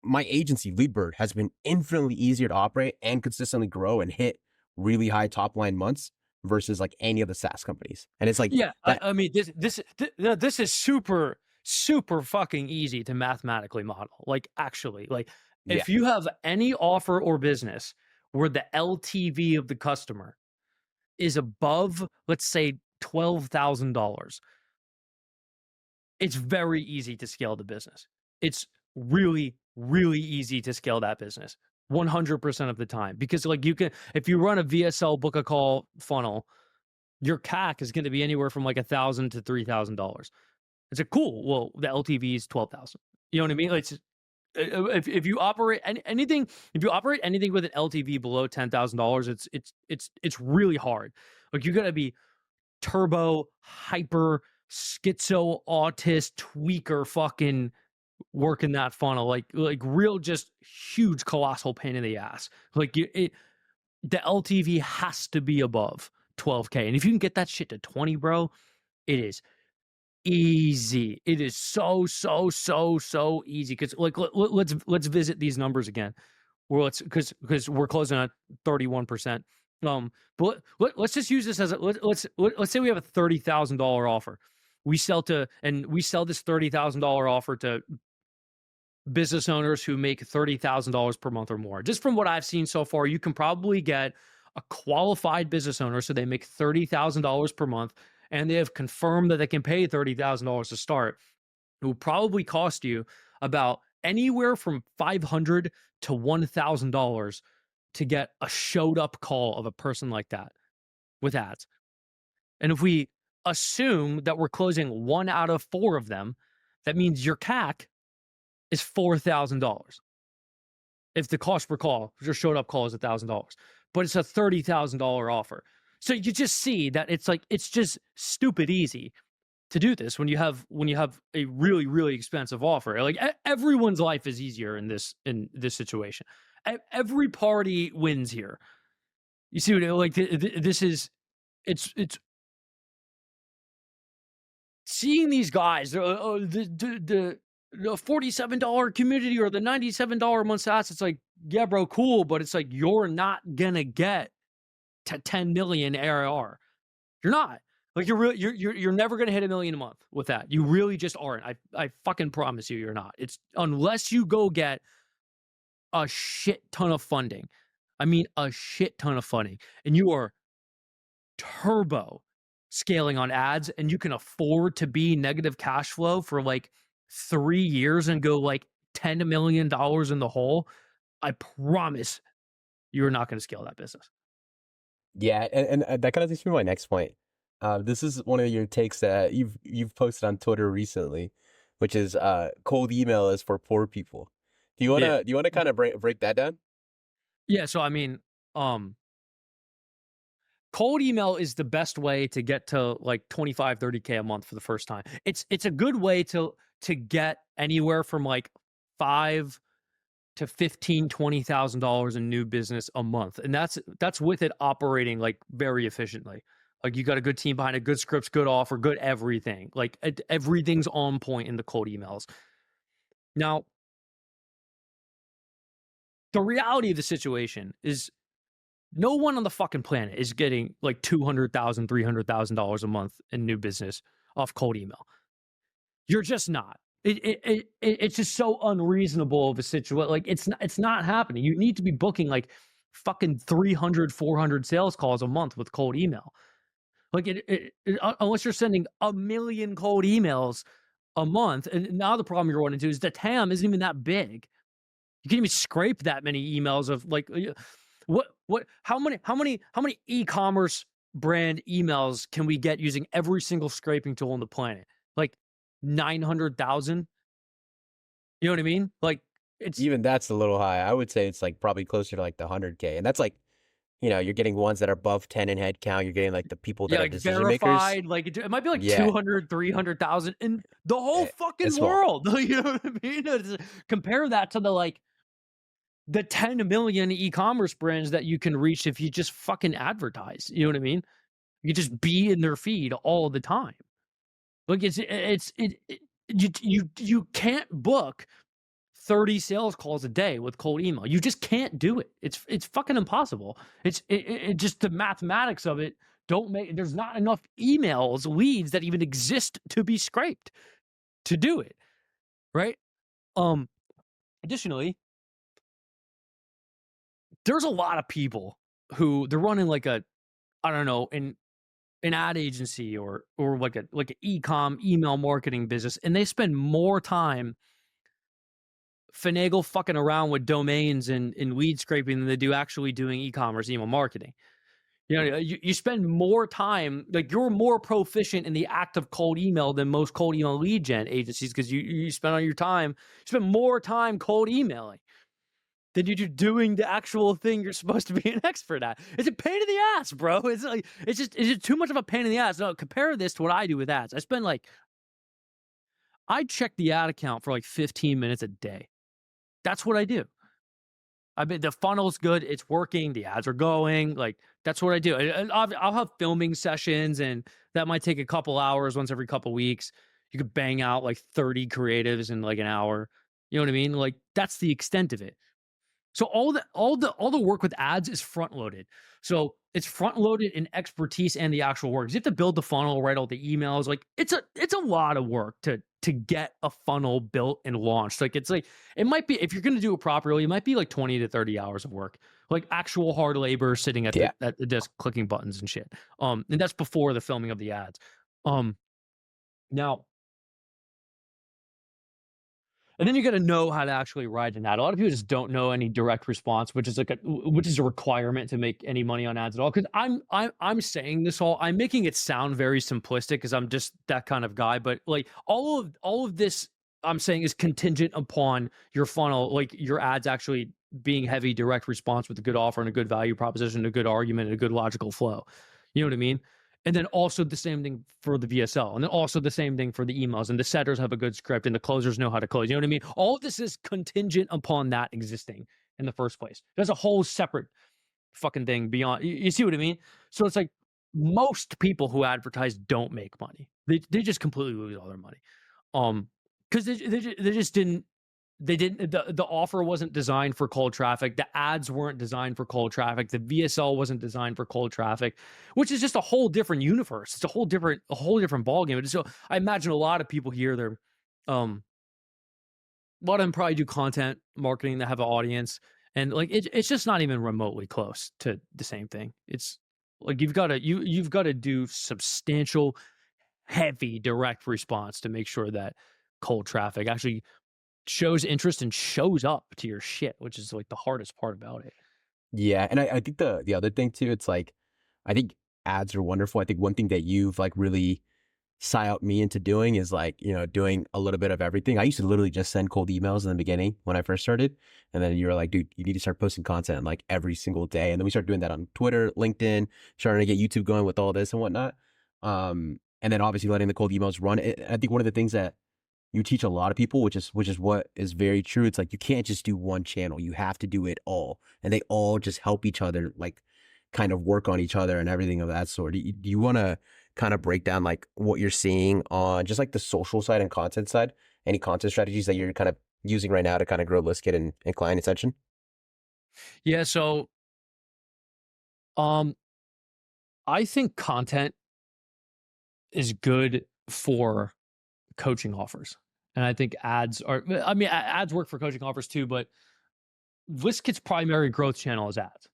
my agency, Leadbird, has been infinitely easier to operate and consistently grow and hit really high top line months versus like any of the SaaS companies. And it's like Yeah, that. I mean this is super fucking easy to mathematically model. Like actually, like Yeah. if you have any offer or business where the LTV of the customer is above, let's say, $12,000, it's very easy to scale the business. It's really, really easy to scale that business 100% of the time, because like you can, if you run a VSL book a call funnel, your CAC is going to be anywhere from like $1,000 to $3,000. It's like, cool. Well, the LTV is 12,000. You know what I mean? Like, if you operate anything, if you operate anything with an LTV below $10,000, it's really hard. Like you got to be turbo, hyper, schizo, autist, tweaker, fucking working that funnel, like real, just huge, colossal pain in the ass. Like the LTV has to be above 12K, and if you can get that shit to 20, bro, it is easy. It is so easy. Because like let's visit these numbers again. Well, it's because we're closing at 31%. But let's just use this as let's say we have a $30,000 offer. We sell this $30,000 offer to business owners who make $30,000 per month or more. Just from what I've seen so far, you can probably get a qualified business owner, so they make $30,000 per month, and they have confirmed that they can pay $30,000 to start. It will probably cost you about anywhere from $500 to $1,000 to get a showed up call of a person like that with ads. And if we assume that we're closing 1 out of 4 of them, that means your CAC is $4,000. If the cost per call, your showed up call is $1,000, but it's a $30,000 offer. So you just see that it's just stupid easy to do this when you have a really expensive offer. Like everyone's life is easier in this situation. Every party wins here. You see what like this is? It's seeing these guys, the $47 community or the $97 a month SaaS. It's like, yeah, bro, cool, but it's like you're not gonna get to 10 million ARR. You're not. Like you're never gonna hit $1 million a month with that. You really just aren't. I fucking promise you, you're not. It's unless you go get a shit ton of funding. I mean, a shit ton of funding, and you are turbo scaling on ads, and you can afford to be negative cash flow for like 3 years and go like $10 million in the hole. I promise you're not going to scale that business. Yeah, and that kind of takes me to my next point. This is one of your takes that you've posted on Twitter recently, which is cold email is for poor people. Yeah. Do you wanna kind of break that down? Yeah. So, I mean, cold email is the best way to get to like 25, 30K a month for the first time. It's a good way to get anywhere from like 5 to $15,000-$20,000 in new business a month, and that's with it operating like very efficiently. Like you got a good team behind it, good scripts, good offer, good everything. Like everything's on point in the cold emails. Now, the reality of the situation is no one on the fucking planet is getting like $200,000, $300,000 a month in new business off cold email. You're just not. It's just so unreasonable of a situation. Like it's not happening. You need to be booking like fucking 300, 400 sales calls a month with cold email. Like unless you're sending a million cold emails a month, and now the problem you're running into is the TAM isn't even that big. You can't even scrape that many emails of like how many e-commerce brand emails can we get using every single scraping tool on the planet? Like 900,000. You know what I mean? Like it's Even that's a little high. I would say it's like probably closer to like the 100K. And that's like, you're getting ones that are above 10 in head count. You're getting like the people that are like decision makers. verified. Like it might be like Yeah. 200, 300,000 in the whole fucking it's small. world. You know what I mean? Compare that to the 10 million e-commerce brands that you can reach if you just fucking advertise. You know what I mean? You just be in their feed all the time. Like you can't book 30 sales calls a day with cold email. You just can't do it. It's fucking impossible. It just the mathematics of it there's not enough emails, leads that even exist to be scraped to do it. Right? Additionally, there's a lot of people who they're running like an ad agency or like an e-com email marketing business, and they spend more time finagle fucking around with domains and lead scraping than they do actually doing e-commerce email marketing. You spend more time, like you're more proficient in the act of cold email than most cold email lead gen agencies because you spend more time cold emailing than you do doing the actual thing you're supposed to be an expert at. It's a pain in the ass, bro. It's just too much of a pain in the ass. No, compare this to what I do with ads. I check the ad account for like 15 minutes a day. That's what I do. I mean, the funnel's good. It's working. The ads are going. Like, that's what I do. I'll have filming sessions, and that might take a couple hours once every couple weeks. You could bang out like 30 creatives in like an hour. You know what I mean? Like, that's the extent of it. So all the work with ads is front loaded. So it's front loaded in expertise and the actual work. You have to build the funnel, write all the emails. Like it's a lot of work to get a funnel built and launched. Like it might be, if you're going to do it properly, it might be like 20 to 30 hours of work, like actual hard labor sitting at the desk clicking buttons and shit. And that's before the filming of the ads. Now. And then you got to know how to actually ride an ad. A lot of people just don't know any direct response, which is a requirement to make any money on ads at all. Because I'm saying this all, I'm making it sound very simplistic because I'm just that kind of guy. But like all of this I'm saying is contingent upon your funnel, like your ads actually being heavy direct response with a good offer and a good value proposition, a good argument, and a good logical flow. You know what I mean? And then also the same thing for the VSL, and then also the same thing for the emails, and the setters have a good script, and the closers know how to close. You know what I mean? All of this is contingent upon that existing in the first place. There's a whole separate fucking thing beyond. You see what I mean? So it's like most people who advertise don't make money. They just completely lose all their money, because they just didn't. The offer wasn't designed for cold traffic. The ads weren't designed for cold traffic. The VSL wasn't designed for cold traffic, which is just a whole different universe. It's a whole different ballgame. So I imagine a lot of people here, a lot of them probably do content marketing that have an audience, and like it's just not even remotely close to the same thing. It's like you've got to do substantial, heavy direct response to make sure that cold traffic actually shows interest and shows up to your shit, which is like the hardest part about it. Yeah. And I think the other thing too, it's like, I think ads are wonderful. I think one thing that you've like really psyoped me into doing is like, doing a little bit of everything. I used to literally just send cold emails in the beginning when I first started. And then you were like, dude, you need to start posting content like every single day. And then we started doing that on Twitter, LinkedIn, starting to get YouTube going with all this and whatnot. And then obviously letting the cold emails run. I think one of the things that you teach a lot of people, which is what is very true. It's like you can't just do one channel. You have to do it all. And they all just help each other, like kind of work on each other and everything of that sort. Do you want to kind of break down like what you're seeing on just like the social side and content side? Any content strategies that you're kind of using right now to kind of grow ListKit and Client Ascension? Yeah, so um I think content is good for coaching offers. And I think ads are I mean ads work for coaching offers too, but ListKit's primary growth channel is ads.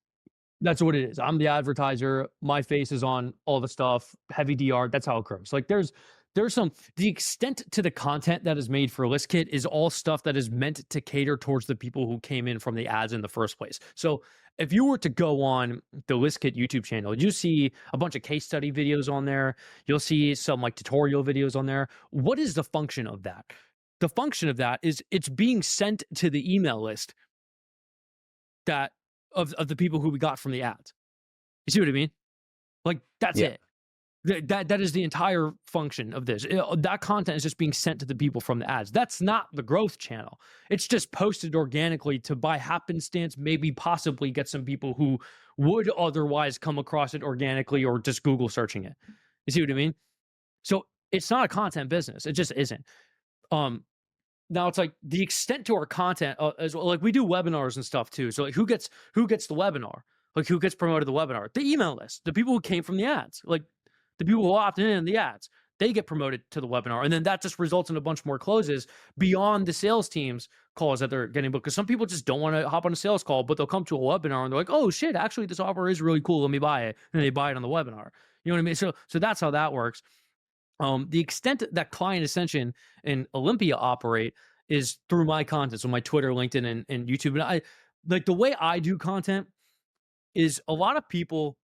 That's what it is. I'm the advertiser. My face is on all the stuff, heavy DR. That's how it grows. Like there's some the extent to the content that is made for ListKit is all stuff that is meant to cater towards the people who came in from the ads in the first place. So if you were to go on the ListKit YouTube channel, you see a bunch of case study videos on there. You'll see some like tutorial videos on there. What is the function of that? The function of that is it's being sent to the email list that of the people who we got from the ads. You see what I mean? Like that's Yeah. it. That is the entire function of this. That content is just being sent to the people from the ads. That's not the growth channel. It's just posted organically to by happenstance, maybe possibly get some people who would otherwise come across it organically or just Google searching it. You see what I mean? So it's not a content business. It just isn't. Now it's like the extent to our content as well. Like we do webinars and stuff too. So like who gets the webinar? Like who gets promoted the webinar? The email list, the people who came from the ads, like the people who opted in the ads, they get promoted to the webinar, and then that just results in a bunch more closes beyond the sales team's calls that they're getting booked. Because some people just don't want to hop on a sales call, but they'll come to a webinar and they're like, "Oh shit, actually this offer is really cool. Let me buy it," and they buy it on the webinar. You know what I mean? So that's how that works. The extent that Client Ascension and Olympia operate is through my content, so my Twitter, LinkedIn, and YouTube. And I like the way I do content is a lot of people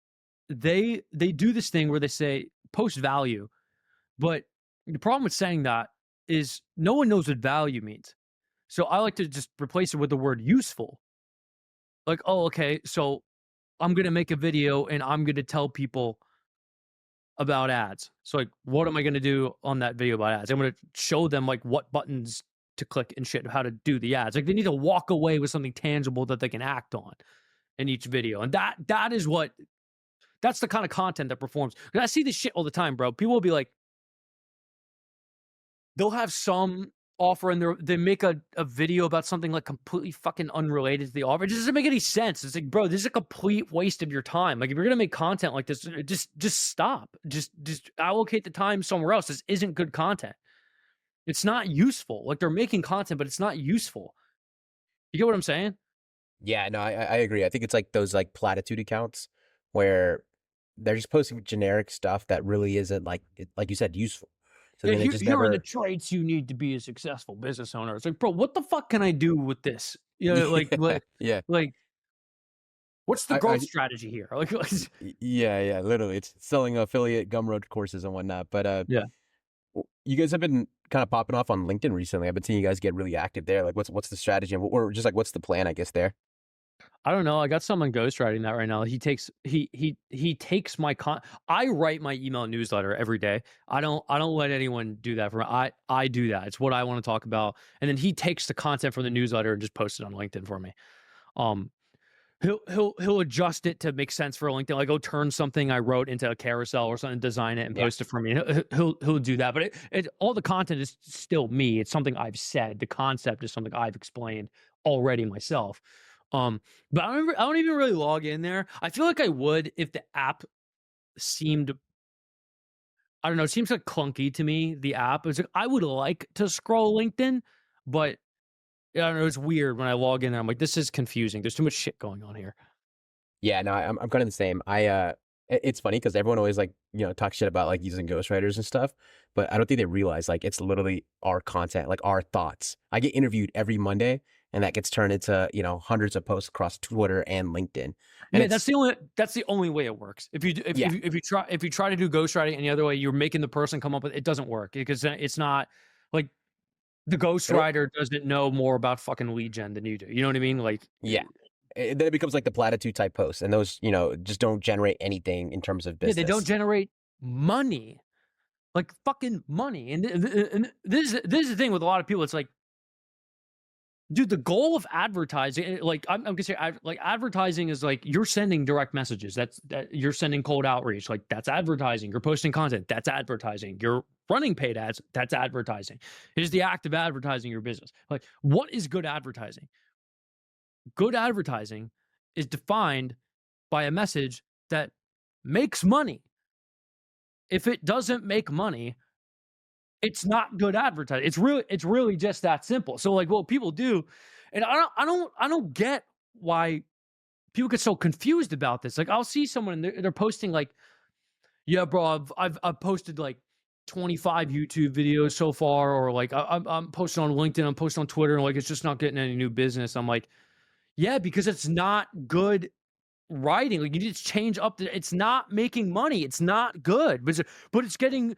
they do this thing where they say post value, but the problem with saying that is no one knows what value means. So I like to just replace it with the word useful. Like, oh, okay, so I'm gonna make a video and I'm gonna tell people about ads. So like, what am I going to do on that video about ads? I'm going to show them like what buttons to click and shit, how to do the ads. Like they need to walk away with something tangible that they can act on in each video. And that's the kind of content that performs. And I see this shit all the time, bro. People will be like, they'll have some offer and they make a video about something like completely fucking unrelated to the offer. It just doesn't make any sense. It's like, bro, this is a complete waste of your time. Like if you're gonna make content like this, just stop. Just allocate the time somewhere else. This isn't good content. It's not useful. Like they're making content, but it's not useful. You get what I'm saying? Yeah, no, I agree. I think it's like those like platitude accounts where they're just posting generic stuff that really isn't like you said, useful. So Yeah, then they just here are the never. traits you need to be a successful business owner. It's like, bro, what the fuck can I do with this? You know, Yeah, yeah. like what's the I growth strategy here? Like, yeah, literally, it's selling affiliate Gumroad courses and whatnot. But yeah. you guys have been kind of popping off on LinkedIn recently. I've been seeing you guys get really active there. Like, what's the strategy, and or just like what's the plan? I guess there. I don't know. I got someone ghostwriting that right now. He takes my I write my email newsletter every day. I don't let anyone do that for me. I do that. It's what I want to talk about. And then he takes the content from the newsletter and just posts it on LinkedIn for me. Um he'll adjust it to make sense for LinkedIn. Like, go turn something I wrote into a carousel or something, design it and Yeah. post it for me. He'll do that. But it all the content is still me. It's something I've said. The concept is something I've explained already myself. But I don't even really log in there. I feel like I would if the app seemed, I don't know, it seems like clunky to me. The app is like, I would like to scroll LinkedIn, but I don't know, it's weird when I log in there. I'm like, this is confusing. There's too much shit going on here. Yeah, no, I'm kind of the same. It's funny because everyone always like talks shit about like using ghostwriters and stuff, but I don't think they realize like it's literally our content, like our thoughts. I get interviewed every Monday, and that gets turned into hundreds of posts across Twitter and LinkedIn. And Yeah, that's the only way it works. If you Yeah. if you try to do ghostwriting any other way, you're making the person come up with it. Doesn't work because it's not like the ghostwriter doesn't know more about fucking lead gen than you do. You know what I mean? Like, Yeah. Then it becomes like the platitude type posts, and those just don't generate anything in terms of yeah, they don't business. generate money. like fucking money. And this is the thing with a lot of people. It's like, dude, the goal of advertising, like I'm gonna say, like advertising is like you're sending direct messages. That you're sending cold outreach. Like that's advertising. You're posting content. That's advertising. You're running paid ads. That's advertising. It is the act of advertising your business. Like, what is good advertising? Good advertising is defined by a message that makes money. If it doesn't make money, it's not good advertising. It's really just that simple. So like what people do, and I don't get why people get so confused about this. Like I'll see someone and they're posting like, yeah, bro, I've posted like 25 YouTube videos so far, or like I'm posting on LinkedIn, I'm posting on Twitter, and like it's just not getting any new business. I'm like, yeah, because it's not good writing. Like you need to change up it's not making money. It's not good. But it's getting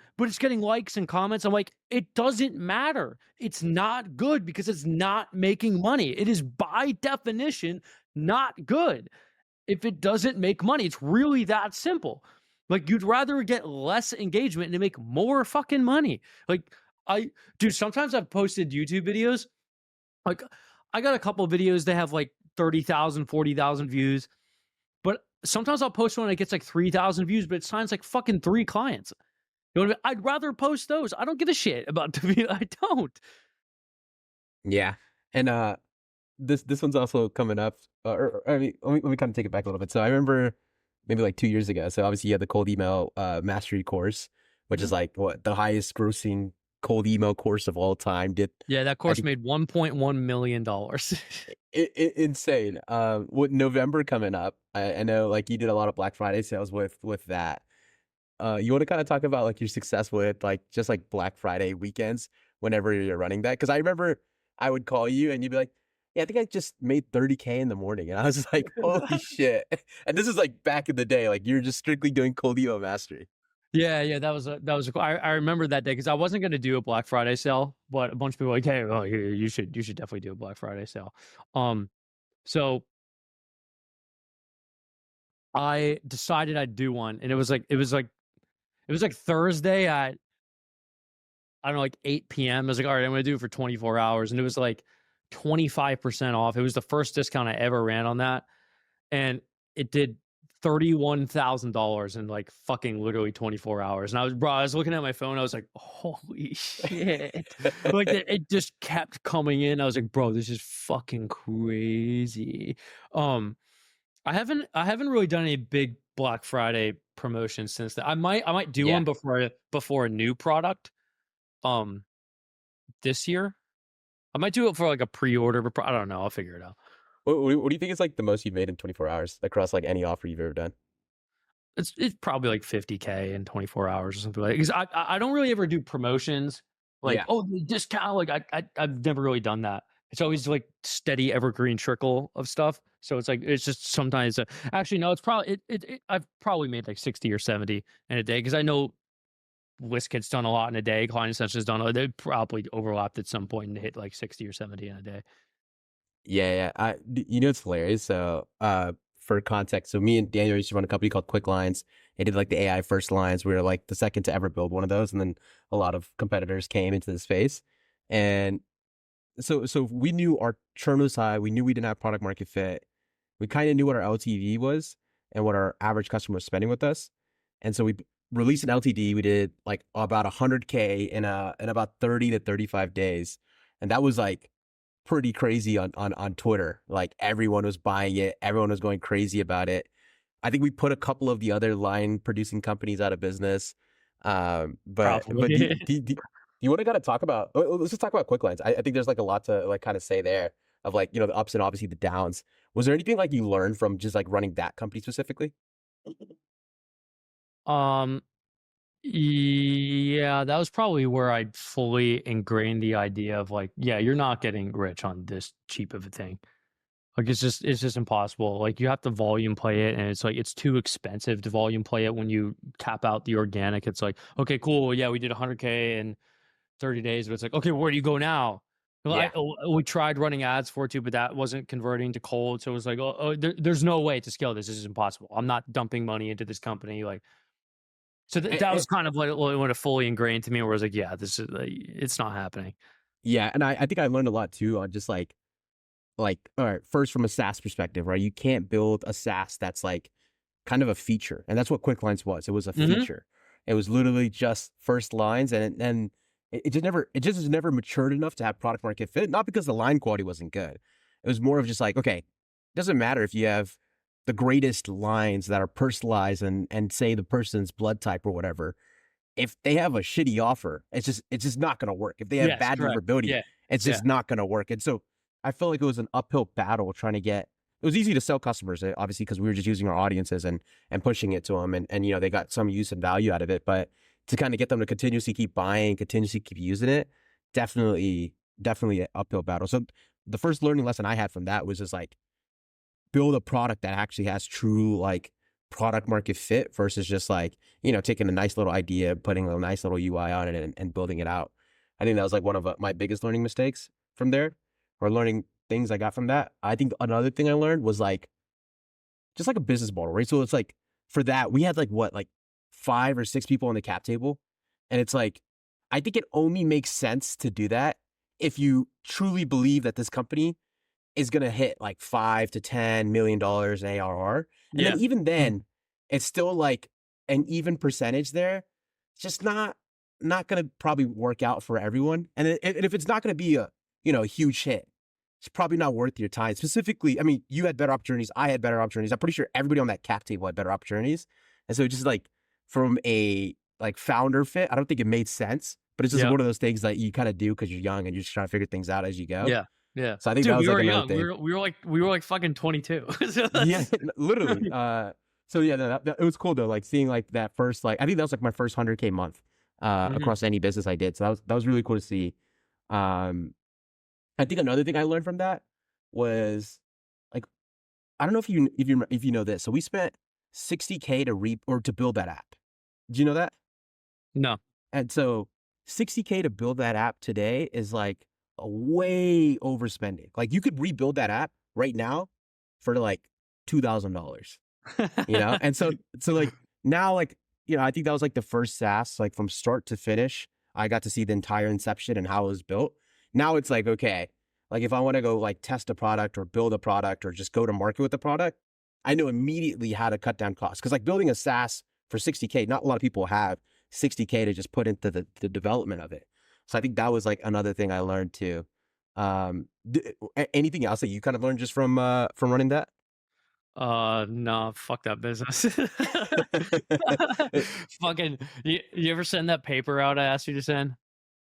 likes and comments. I'm like, it doesn't matter. It's not good because it's not making money. It is by definition not good if it doesn't make money. It's really that simple. Like you'd rather get less engagement and make more fucking money. Like I dude, sometimes I've posted YouTube videos. Like I got a couple of videos that have like 30,000, 40,000 views. But sometimes I'll post one that gets like 3,000 views, but it signs like fucking 3 clients. You know what I mean? I'd rather post those. I don't give a shit about I don't. Yeah. And this one's also coming up. I mean, let me kind of take it back a little bit. So I remember maybe like 2 years ago. So obviously you had the cold email mastery course, which is like what the highest grossing cold email course of all time. Did Yeah, that I course think made $1.1 million. insane. With November coming up, I know like you did a lot of Black Friday sales with that. You want to kind of talk about like your success with like just like Black Friday weekends whenever you're running that? Because I remember I would call you and you'd be like, "Yeah, I think I just made 30K in the morning," and I was just like, "Holy shit!" And this is like back in the day, like you're just strictly doing cold email mastery. Yeah, I remember that day because I wasn't gonna do a Black Friday sale, but a bunch of people were like, hey, oh, you should definitely do a Black Friday sale. So I decided I'd do one, and it was like Thursday at I don't know, like 8 p.m. I was like, all right, I'm gonna do it for 24 hours. And it was like 25% off. It was the first discount I ever ran on that. And it did $31,000 in like fucking literally 24 hours. And I was looking at my phone. I was like, holy shit. Like it just kept coming in. I was like, bro, this is fucking crazy. Um, I haven't really done any big Black Friday promotions since then. I might do Yeah. one before a new product. Um, this year. I might do it for like a pre-order, but I don't know. I'll figure it out. What do you think is like the most you've made in 24 hours across like any offer you've ever done? It's probably like 50K in 24 hours or something like. Because I don't really ever do promotions like, Yeah. oh, the discount. Like I've never really done that. It's always like steady evergreen trickle of stuff. So it's like it's just sometimes. Actually, no. It's probably I've probably made like 60 or 70 in a day because I know ListKit's done a lot in a day. Client Ascencion's done. They probably overlapped at some point and hit like 60 or 70 in a day. Yeah, yeah. You know, it's hilarious. So, for context, so me and Daniel used to run a company called Quick Lines. They did like the AI first lines. We were like the second to ever build one of those, and then a lot of competitors came into the space. And so we knew our churn was high. We knew we didn't have product market fit. We kind of knew what our LTV was and what our average customer was spending with us. And so we released an LTD. We did like about 100K in about 30 to 35 days, and that was like pretty crazy on Twitter. Like everyone was buying it. Everyone was going crazy about it. I think we put a couple of the other line producing companies out of business. But Probably. do you want to kind of talk about, let's just talk about quick lines. I think there's like a lot to like kind of say there of like, you know, the ups and obviously the downs. Was there anything like you learned from just like running that company specifically? um, yeah, that was probably where I fully ingrained the idea of like, yeah, you're not getting rich on this cheap of a thing. Like it's just impossible. Like you have to volume play it, and it's like it's too expensive to volume play it when you cap out the organic. It's like, okay, cool, yeah, we did 100K in 30 days, but it's like, okay, where do you go now? Well, Yeah. we tried running ads for it too, but that wasn't converting to cold. So it was like, there's no way to scale this. This is impossible. I'm not dumping money into this company. Like So And, that was kind of like when it fully ingrained to me, where I was like, yeah, this is it's not happening. yeah, and I think I learned a lot too on just like all right, first from a SaaS perspective, right? You can't build a SaaS that's like kind of a feature, and that's what Quick Lines was. It was a Hmm. feature. It was literally just first lines, and it just was never matured enough to have product market fit. Not because the line quality wasn't good. It was more of just like, okay, it doesn't matter if you have the greatest lines that are personalized and say the person's blood type or whatever. If they have a shitty offer, it's just not going to work. If they have Yes, bad correct. deliverability, Yeah, it's yeah, just not going to work. And so I felt like it was an uphill battle trying to get. It was easy to sell customers, obviously, because we were just using our audiences and pushing it to them, and they got some use and value out of it. But to kind of get them to continuously keep buying, continuously keep using it, definitely an uphill battle. So the first learning lesson I had from that was just like build a product that actually has true like product market fit versus just like, taking a nice little idea, putting a nice little UI on it and building it out. I think that was like one of my biggest learning mistakes from there, or learning things I got from that. I think another thing I learned was like, just like a business model, right? So it's like for that, we had like what, like 5 or 6 people on the cap table. And it's like, I think it only makes sense to do that if you truly believe that this company is going to hit like $5 to $10 million in ARR. And then yeah. even Mhm. then, it's still like an even percentage there. It's just not going to probably work out for everyone. And if it's not going to be a huge hit, it's probably not worth your time. Specifically, I mean, you had better opportunities. I had better opportunities. I'm pretty sure everybody on that cap table had better opportunities. And so just like from a like founder fit, I don't think it made sense. But it's just Yeah, one of those things that you kind of do because you're young and you're just trying to figure things out as you go. yeah, yeah. So I think that Dude, was we like were another young. thing. We were like fucking 22. So Yeah, that's literally. So yeah, no, it was cool though. Like seeing like that first, like I think that was like my first 100K month, Mhm. across any business I did. So that was really cool to see. Um, I think another thing I learned from that was like, I don't know if you know this. So we spent 60K to build that app. Do you know that? No. And so 60K to build that app today is like a way overspending. Like you could rebuild that app right now for like $2,000. And so like now, like, I think that was like the first SaaS, like from start to finish. I got to see the entire inception and how it was built. Now it's like, okay, like if I want to go like test a product or build a product or just go to market with the product, I know immediately how to cut down costs. Cause like building a SaaS for 60K, not a lot of people have 60K to just put into the development of it. So I think that was like another thing I learned too. Anything else that you kind of learned just from running that? No, fuck that business. Fucking, you ever send that paper out I asked you to send?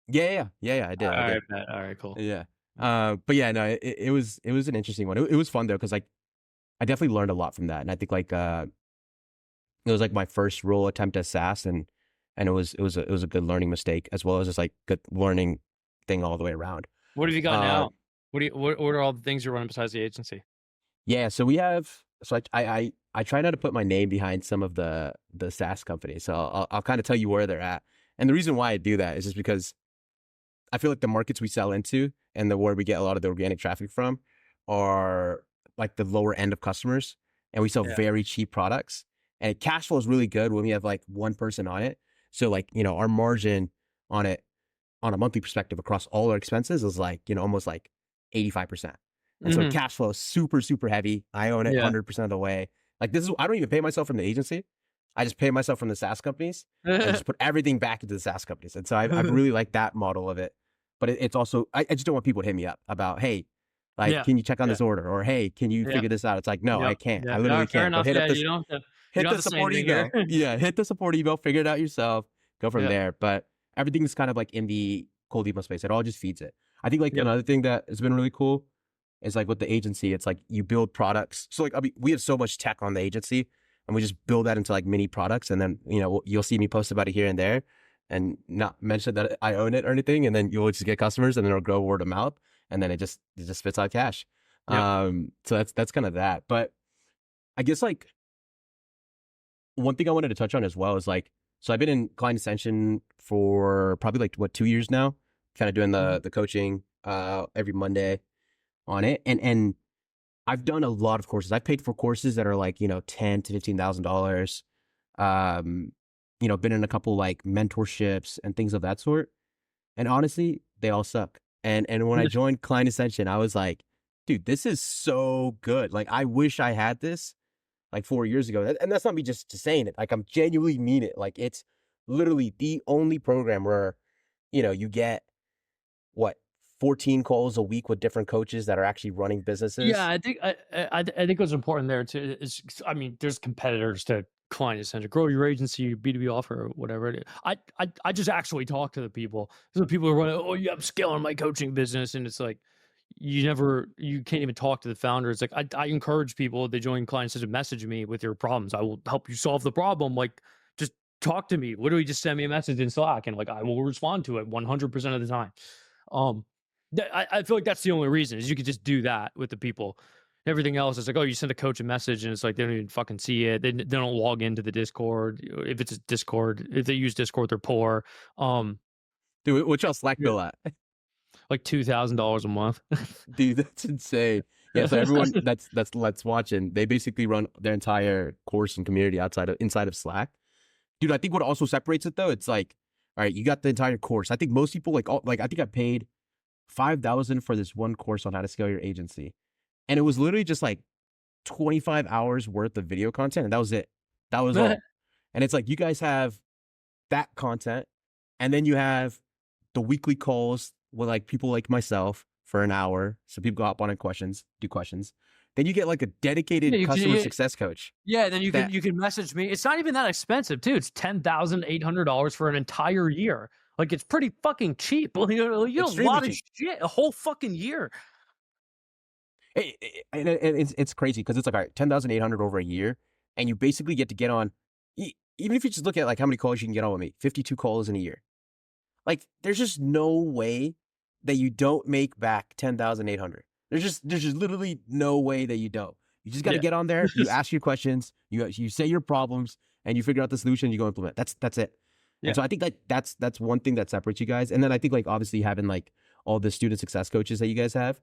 Yeah, I did. I did. Alright, bet. Alright, cool. Yeah. But yeah, no, it was an interesting one. It was fun though, because like I definitely learned a lot from that. And I think like it was like my first real attempt at SaaS, and it was a good learning mistake, as well as just like good learning thing all the way around. What have you got Uh now? What are all the things you're running besides the agency? yeah, so we have so I try not to put my name behind some of the SaaS companies. So I'll kind of tell you where they're at. And the reason why I do that is just because I feel like the markets we sell into and where we get a lot of the organic traffic from are like the lower end of customers, and we sell Yeah. very cheap products. And cash flow is really good when we have like one person on it. So like, our margin on it on a monthly perspective across all our expenses is like, almost like 85%. And so Mhm. cash flow is super, super heavy. I own it Yeah. 100% of the way. Like I don't even pay myself from the agency. I just pay myself from the SaaS companies and just put everything back into the SaaS companies. And so I've really liked that model of it. But it's also, I just don't want people to hit me up about, hey, like, Yeah. can you check on Yeah. this order? Or, hey, can you Yeah. figure this out? It's like, no, I Yep. can't. Yeah. I literally Fair can't. But enough. Yeah, you hit don't the have to say support anything here. email. Yeah, hit the support email, figure it out yourself, go from Yeah. there. But everything's kind of like in the cold email space. It all just feeds it. I think like Yep. another thing that has been really cool is like with the agency, it's like you build products. So like, I mean, we have so much tech on the agency, and we just build that into like mini products. And then, you'll see me post about it here and there and not mention that I own it or anything. And then you'll just get customers, and then it'll grow word of mouth. And then it just spits out cash. Yep. So that's kind of that. But I guess like one thing I wanted to touch on as well is like, so I've been in Client Ascension for probably like what, 2 years now, kind of doing Mhm. the coaching every Monday on it. And I've done a lot of courses. I've paid for courses that are like, $10,000 to $15,000. Um, been in a couple like mentorships and things of that sort. And honestly, they all suck. And when I joined Client Ascension, I was like, dude, this is so good. Like, I wish I had this like 4 years ago. And that's not me just saying it. Like, I'm genuinely mean it. Like, it's literally the only program where, you get what, 14 calls a week with different coaches that are actually running Yeah, businesses. I think what's important there too is, I mean, there's competitors to Client Ascencion. Grow your agency, B2B offer, or whatever it is. I just actually talk to the people. So the people who are running, oh yeah, I'm scaling my coaching business, and it's like you can't even talk to the founders. Like I encourage people, if they join Client Ascencion, message me with your problems. I will help you solve the problem. Like, just talk to me. Literally, just send me a message in Slack, and like I will respond to it 100% of the time. Um, I feel like that's the only reason, is you could just do that with the people. Everything else is like, oh, you send a coach a message and it's like they don't even fucking see it. They don't log into the Discord. If it's a Discord, if they use Discord, they're poor. Dude, what's y'all Slack Yeah, bill at? like $2,000 a month. Dude, that's insane. Yeah, so everyone that's watching, they basically run their entire course and community inside of Slack. Dude, I think what also separates it though, it's like, all right, you got the entire course. I think most people like I think I paid 5,000 for this one course on how to scale your agency. And it was literally just like 25 hours worth of video content, and that was it. That was all. And it's like, you guys have that content, and then you have the weekly calls with like people like myself for an hour. So people go hop on and do questions. Then you get like a Yeah, dedicated customer success coach. yeah, then That you can message me. It's not even that expensive too. It's $10,800 for an entire year. Like, it's pretty fucking cheap. You know, a extremely lot of cheap. shit, a whole fucking year. And it's crazy because it's like, all right, 10,800 over a year, and you basically get to get on. Even if you just look at like how many calls you can get on with me, 52 calls in a year. Like, there's just no way that you don't make back 10,800. There's just literally no way that you don't. You just got to Yeah. get on there. You ask your questions. You say your problems, and you figure out the solution. You go implement. That's it. Yeah. And so I think that's one thing that separates you guys. And then I think like obviously having like all the student success coaches that you guys have,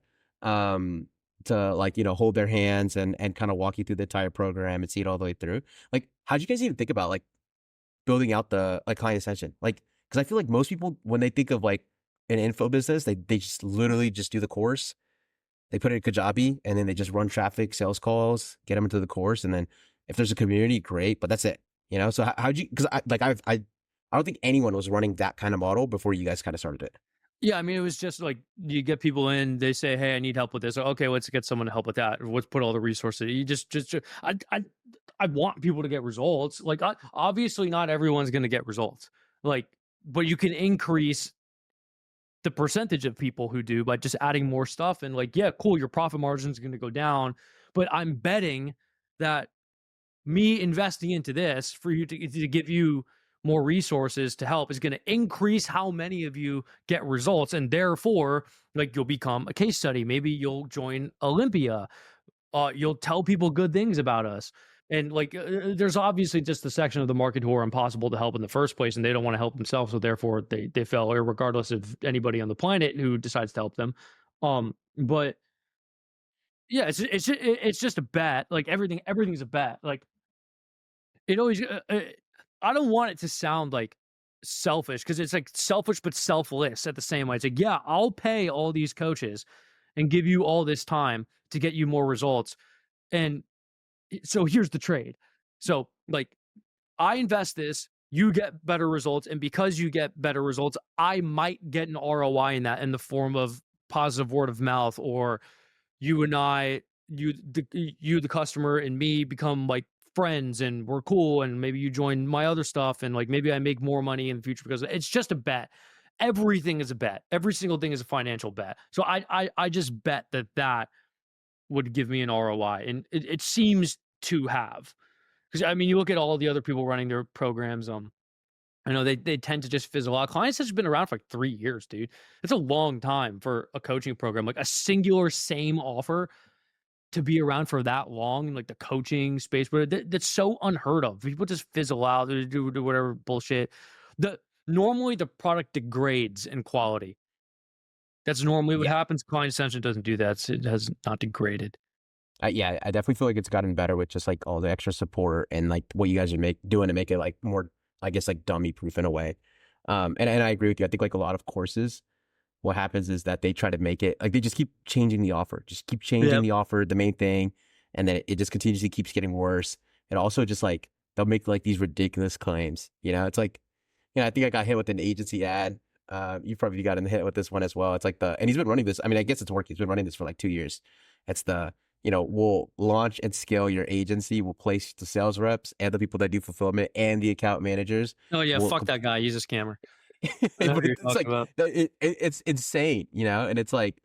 to like hold their hands and kind of walk you through the entire program and see it all the way through. Like, how'd you guys even think about like building out the like Client Ascension? Like, because I feel like most people, when they think of like an info business, they just literally just do the course, they put it in Kajabi, and then they just run traffic, sales calls, get them into the course, and then if there's a community, great, but that's it. So how'd you? Because I don't think anyone was running that kind of model before you guys kind of started it. Yeah, I mean, it was just like, you get people in, they say, "Hey, I need help with this." Okay, let's get someone to help with that. Or let's put all the resources. You just I want people to get results. Like, obviously, not everyone's going to get results. Like, but you can increase the percentage of people who do by just adding more stuff. And like, yeah, cool, your profit margin is going to go down, but I'm betting that me investing into this for you to give you more resources to help is going to increase how many of you get results, and therefore, like, you'll become a case study. Maybe you'll join Olympia. You'll tell people good things about us. And like, there's obviously just the section of the market who are impossible to help in the first place, and they don't want to help themselves, so therefore they fail, regardless of anybody on the planet who decides to help them. But yeah, it's just a bet. Like, everything's a bet. Like, it always I don't want it to sound like selfish, because it's like selfish but selfless at the same way. It's like, yeah, I'll pay all these coaches and give you all this time to get you more results. And so here's the trade. So like, I invest this, you get better results, and because you get better results, I might get an ROI in that, in the form of positive word of mouth, or you and I, the customer, and me become like friends, and we're cool, and maybe you join my other stuff, and like maybe I make more money in the future, because it's just a bet. Everything is a bet. Every single thing is a financial bet. So I just bet that would give me an ROI, and it seems to have. Because I mean, you look at all the other people running their programs. I know they tend to just fizzle out. Clients has been around for like 3 years, dude. It's a long time for a coaching program, like a singular same offer, to be around for that long in like the coaching space. But that's so unheard of. People just fizzle out, they do whatever bullshit. Normally the product degrades in quality. That's normally what Yeah. happens. Client Ascension doesn't do that. It has not degraded. Yeah, I definitely feel like it's gotten better with just like all the extra support and like what you guys are doing to make it like more I guess like dummy proof in a way. And I agree with you. I think like a lot of courses, what happens is that they try to make it like they just keep changing the offer, just keep changing Yep. the offer, the main thing, and then it just continuously keeps getting worse. And also just like they'll make like these ridiculous claims. It's like, I think I got hit with an agency ad. You probably got hit with this one as well. It's like and he's been running this. I mean, I guess it's working. He's been running this for like 2 years. It's we'll launch and scale your agency. We'll place the sales reps and the people that do fulfillment and the account managers. Oh yeah, We'll fuck that guy. He's a scammer. I know but who you're it's talking like about. it's insane, and it's like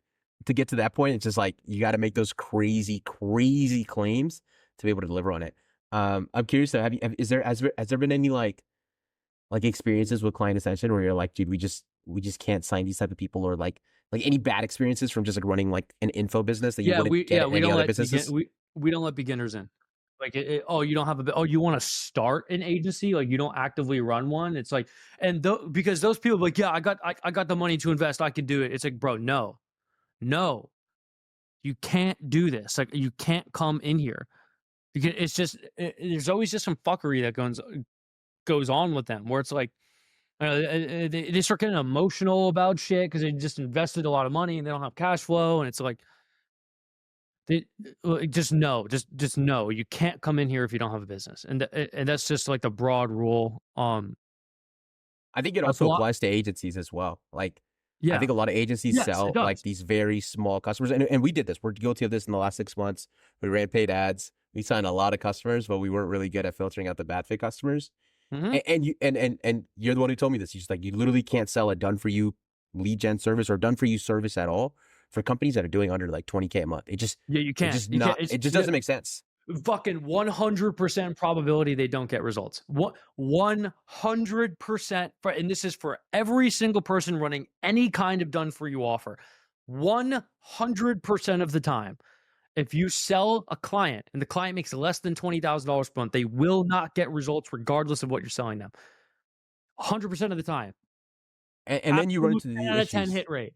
to get to that point, it's just like you got to make those crazy, crazy claims to be able to deliver on it. I'm curious though, is there has there been any like experiences with Client Ascension where you're like, dude, we just can't sign these type of people, or like any bad experiences from just like running like an info business that you wouldn't get at We any don't other let businesses? we don't let beginners in. Like oh, you don't have you want to start an agency, like you don't actively run one. It's like, and because those people are like, yeah, I got the money to invest, I can do it. It's like, bro, no, you can't do this. Like you can't come in here because it's just there's always just some fuckery that goes on with them where it's like they start getting emotional about shit because they just invested a lot of money and they don't have cash flow, and it's like they just no, just no. You can't come in here if you don't have a business, and that's just like the broad rule. I think it A also lot, applies to agencies as well. Like, I yeah, think a lot of agencies yes, it sell like does. these very small customers, and we did this. We're guilty of this in the last 6 months. We ran paid ads. We signed a lot of customers, but we weren't really good at filtering out the bad fit customers. Hmm. And you're the one who told me this. You're just like, you literally can't sell a done for you lead gen service or done for you service at all for companies that are doing under like 20K a month. Yeah, you It can't. just You can't. not. It's It just yeah, doesn't make sense. fucking 100% probability they don't get results. 100%, and this is for every single person running any kind of done for you offer. 100% of the time, if you sell a client and the client makes less than $20,000 per month, they will not get results regardless of what you're selling them. 100% of the time. And then you run Absolute into 10 the out of 10 issues. hit rate.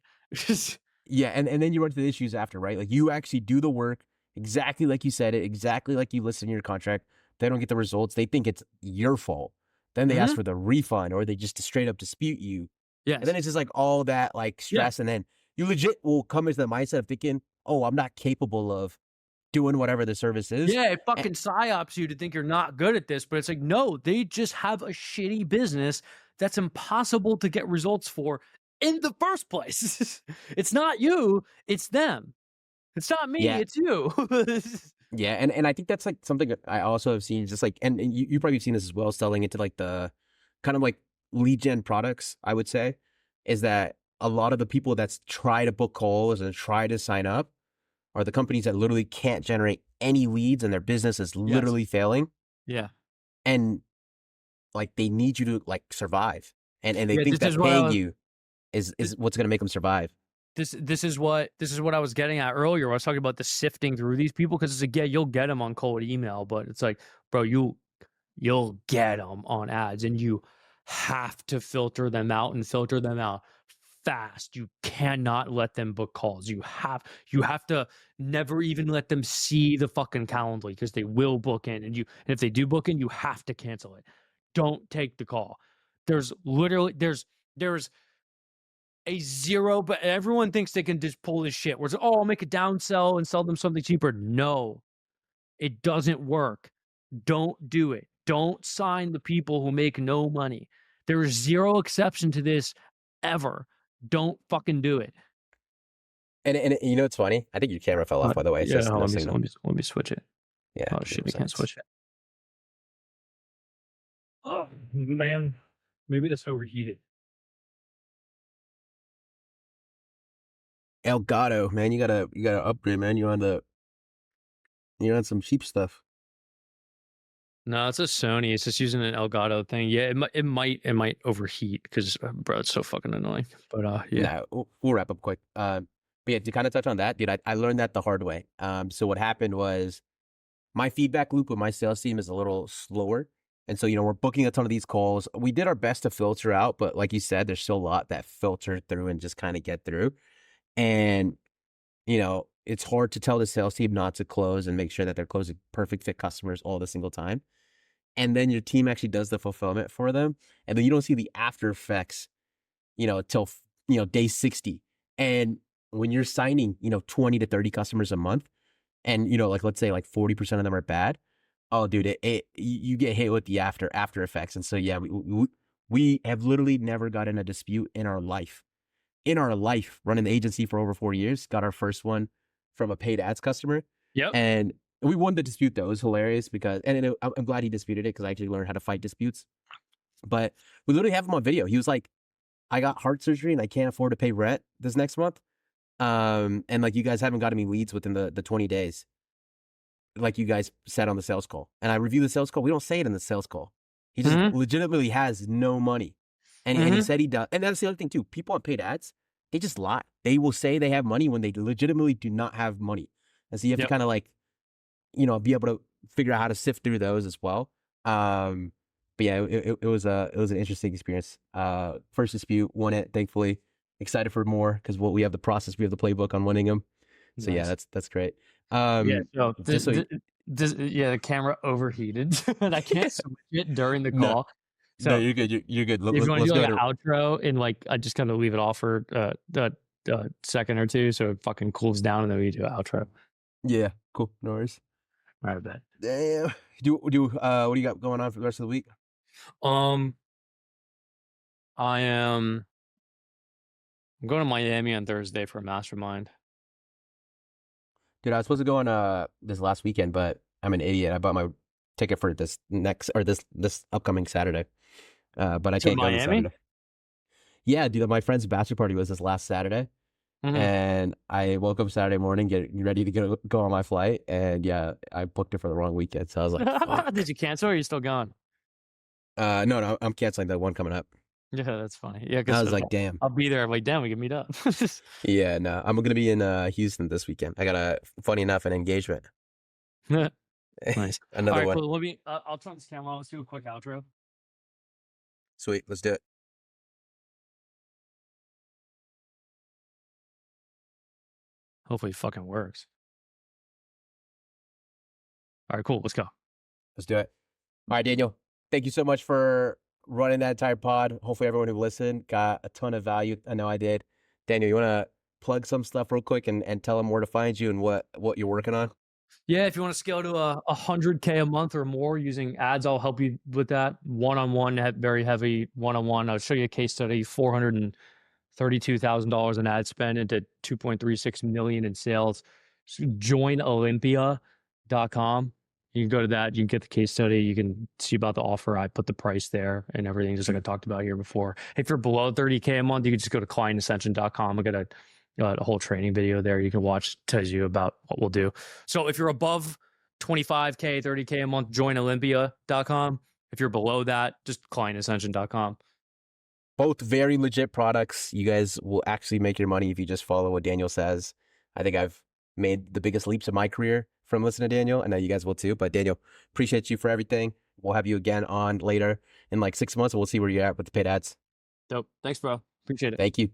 Yeah, and then you run into the issues after, right? Like you actually do the work exactly like you said it, exactly like you listed in your contract. They don't get the results. They think it's your fault. Then they ask Mhm. for the refund, or they just straight up dispute you. And then Yes. it's just like all that like Yeah. stress. And then you legit will come into the mindset of thinking, oh, I'm not capable of doing whatever the service is. Yeah, it And fucking psyops you to think you're not good at this, but it's like, no, they just have a shitty business that's impossible to get results for in the first place. It's not you, it's them. It's not me, yeah, it's you. yeah. And I think that's like something that I also have seen just like, and you probably seen this as well, selling into like the kind of like lead gen products, I would say, is that a lot of the people that's try to book calls and try to sign up are the companies that literally can't generate any leads and their business is Yes. literally failing. Yeah. And like they need you to like survive. And they Yeah, think this is that what I paying was you th is what's gonna make them survive. this is what I was getting at earlier. I was talking about the sifting through these people because it's like, yeah, you'll get them on cold email, but it's like, bro, you'll get them on ads, and you have to filter them out and filter them out fast. You cannot let them book calls. You have to never even let them see the fucking Calendly because they will book in, and if they do book in, you have to cancel it. Don't take the call. There's literally there's a zero, but everyone thinks they can just pull this shit where it's, oh, I'll make a down sell and sell them something cheaper. No, it doesn't work. Don't do it. Don't sign the people who make no money. There is zero exception to this ever. Don't fucking do it. And you know it's funny? I think your camera fell off, by the way. It Yeah, says no signal. let me switch it. Yeah, Oh makes shit, more we can't sense. switch it. Oh man, maybe that's overheated. Elgato, man, you gotta upgrade, man. You're on some cheap stuff. No, it's a Sony. It's just using an Elgato thing. Yeah, it might overheat because bro, it's so fucking annoying. But yeah. No, we'll wrap up quick. But yeah, to kind of touch on that, dude, I learned that the hard way. So what happened was my feedback loop with my sales team is a little slower. And so, we're booking a ton of these calls. We did our best to filter out, but like you said, there's still a lot that filter through and just kind of get through. And, it's hard to tell the sales team not to close and make sure that they're closing perfect fit customers all the single time. and then your team actually does the fulfillment for them, and then you don't see the after effects, till day 60. And when you're signing, 20 to 30 customers a month, and like let's say like 40% of them are bad, oh dude, you get hit with the after effects. And so yeah, we have literally never gotten a dispute in our life. Running the agency for over 4 years, got our first one from a paid ads customer. Yep. And we won the dispute though. It was hilarious because, I'm glad he disputed it because I actually learned how to fight disputes. But we literally have him on video. He was like, I got heart surgery and I can't afford to pay rent this next month. And like, you guys haven't gotten me leads within the 20 days. Like you guys said on the sales call. And I review the sales call. We don't say it in the sales call. He just legitimately has no money. And he said he does. And that's the other thing too. People on paid ads, they just lie. They will say they have money when they legitimately do not have money. And so you have to kind of like, be able to figure out how to sift through those as well. But yeah, it was an interesting experience. First dispute, won it, thankfully. Excited for more because we have the process, we have the playbook on winning them. So Nice. yeah, that's great. So the camera overheated and I can't switch it during the No, call. So no, you're good. You're good. if you want to Let's do like go an to outro and like I just kind of leave it off for a second or two so it fucking cools down and then we do an outro. yeah, cool. No worries. All right, bet. Damn. What do you got going on for the rest of the week? I'm going to Miami on Thursday for a mastermind. Dude, I was supposed to go on this last weekend, but I'm an idiot. I bought my ticket for this upcoming Saturday. But I can't go this Miami? Saturday. Yeah, dude, my friend's bachelor party was this last Saturday. And I woke up Saturday morning, getting ready to go on my flight, and yeah, I booked it for the wrong weekend. So I was like, fuck. Did you cancel or are you still gone? No, I'm canceling the one coming up. Yeah, that's funny. Yeah, I was like, damn. I'll be there. I'm like, damn, we can meet up. Yeah, no, I'm gonna be in Houston this weekend. I got funny enough, an engagement. Nice. Another All right, one. cool. Let me. I'll turn this camera on. Let's do a quick outro. Sweet, let's do it. Hopefully, it fucking works. All right, cool. Let's go. Let's do it. All right, Daniel. Thank you so much for running that entire pod. Hopefully, everyone who listened got a ton of value. I know I did. Daniel, you want to plug some stuff real quick and tell them where to find you and what you're working on? Yeah, if you want to scale to 100K a month or more using ads, I'll help you with that. One-on-one, very heavy one-on-one. I'll show you a case study, $432,000 in ad spend into 2.36 million in sales. So joinolympia.com. You can go to that. You can get the case study. You can see about the offer. I put the price there and everything, just like I talked about here before. If you're below 30K a month, you can just go to clientascension.com. I got a whole training video there you can watch, tells you about what we'll do. So if you're above 25K, 30K a month, joinolympia.com. If you're below that, just clientascension.com. Both very legit products. You guys will actually make your money if you just follow what Daniel says. I think I've made the biggest leaps of my career from listening to Daniel. I know you guys will too. But Daniel, appreciate you for everything. We'll have you again on later in like 6 months. We'll see where you're at with the paid ads. Dope. Thanks, bro. Appreciate it. Thank you.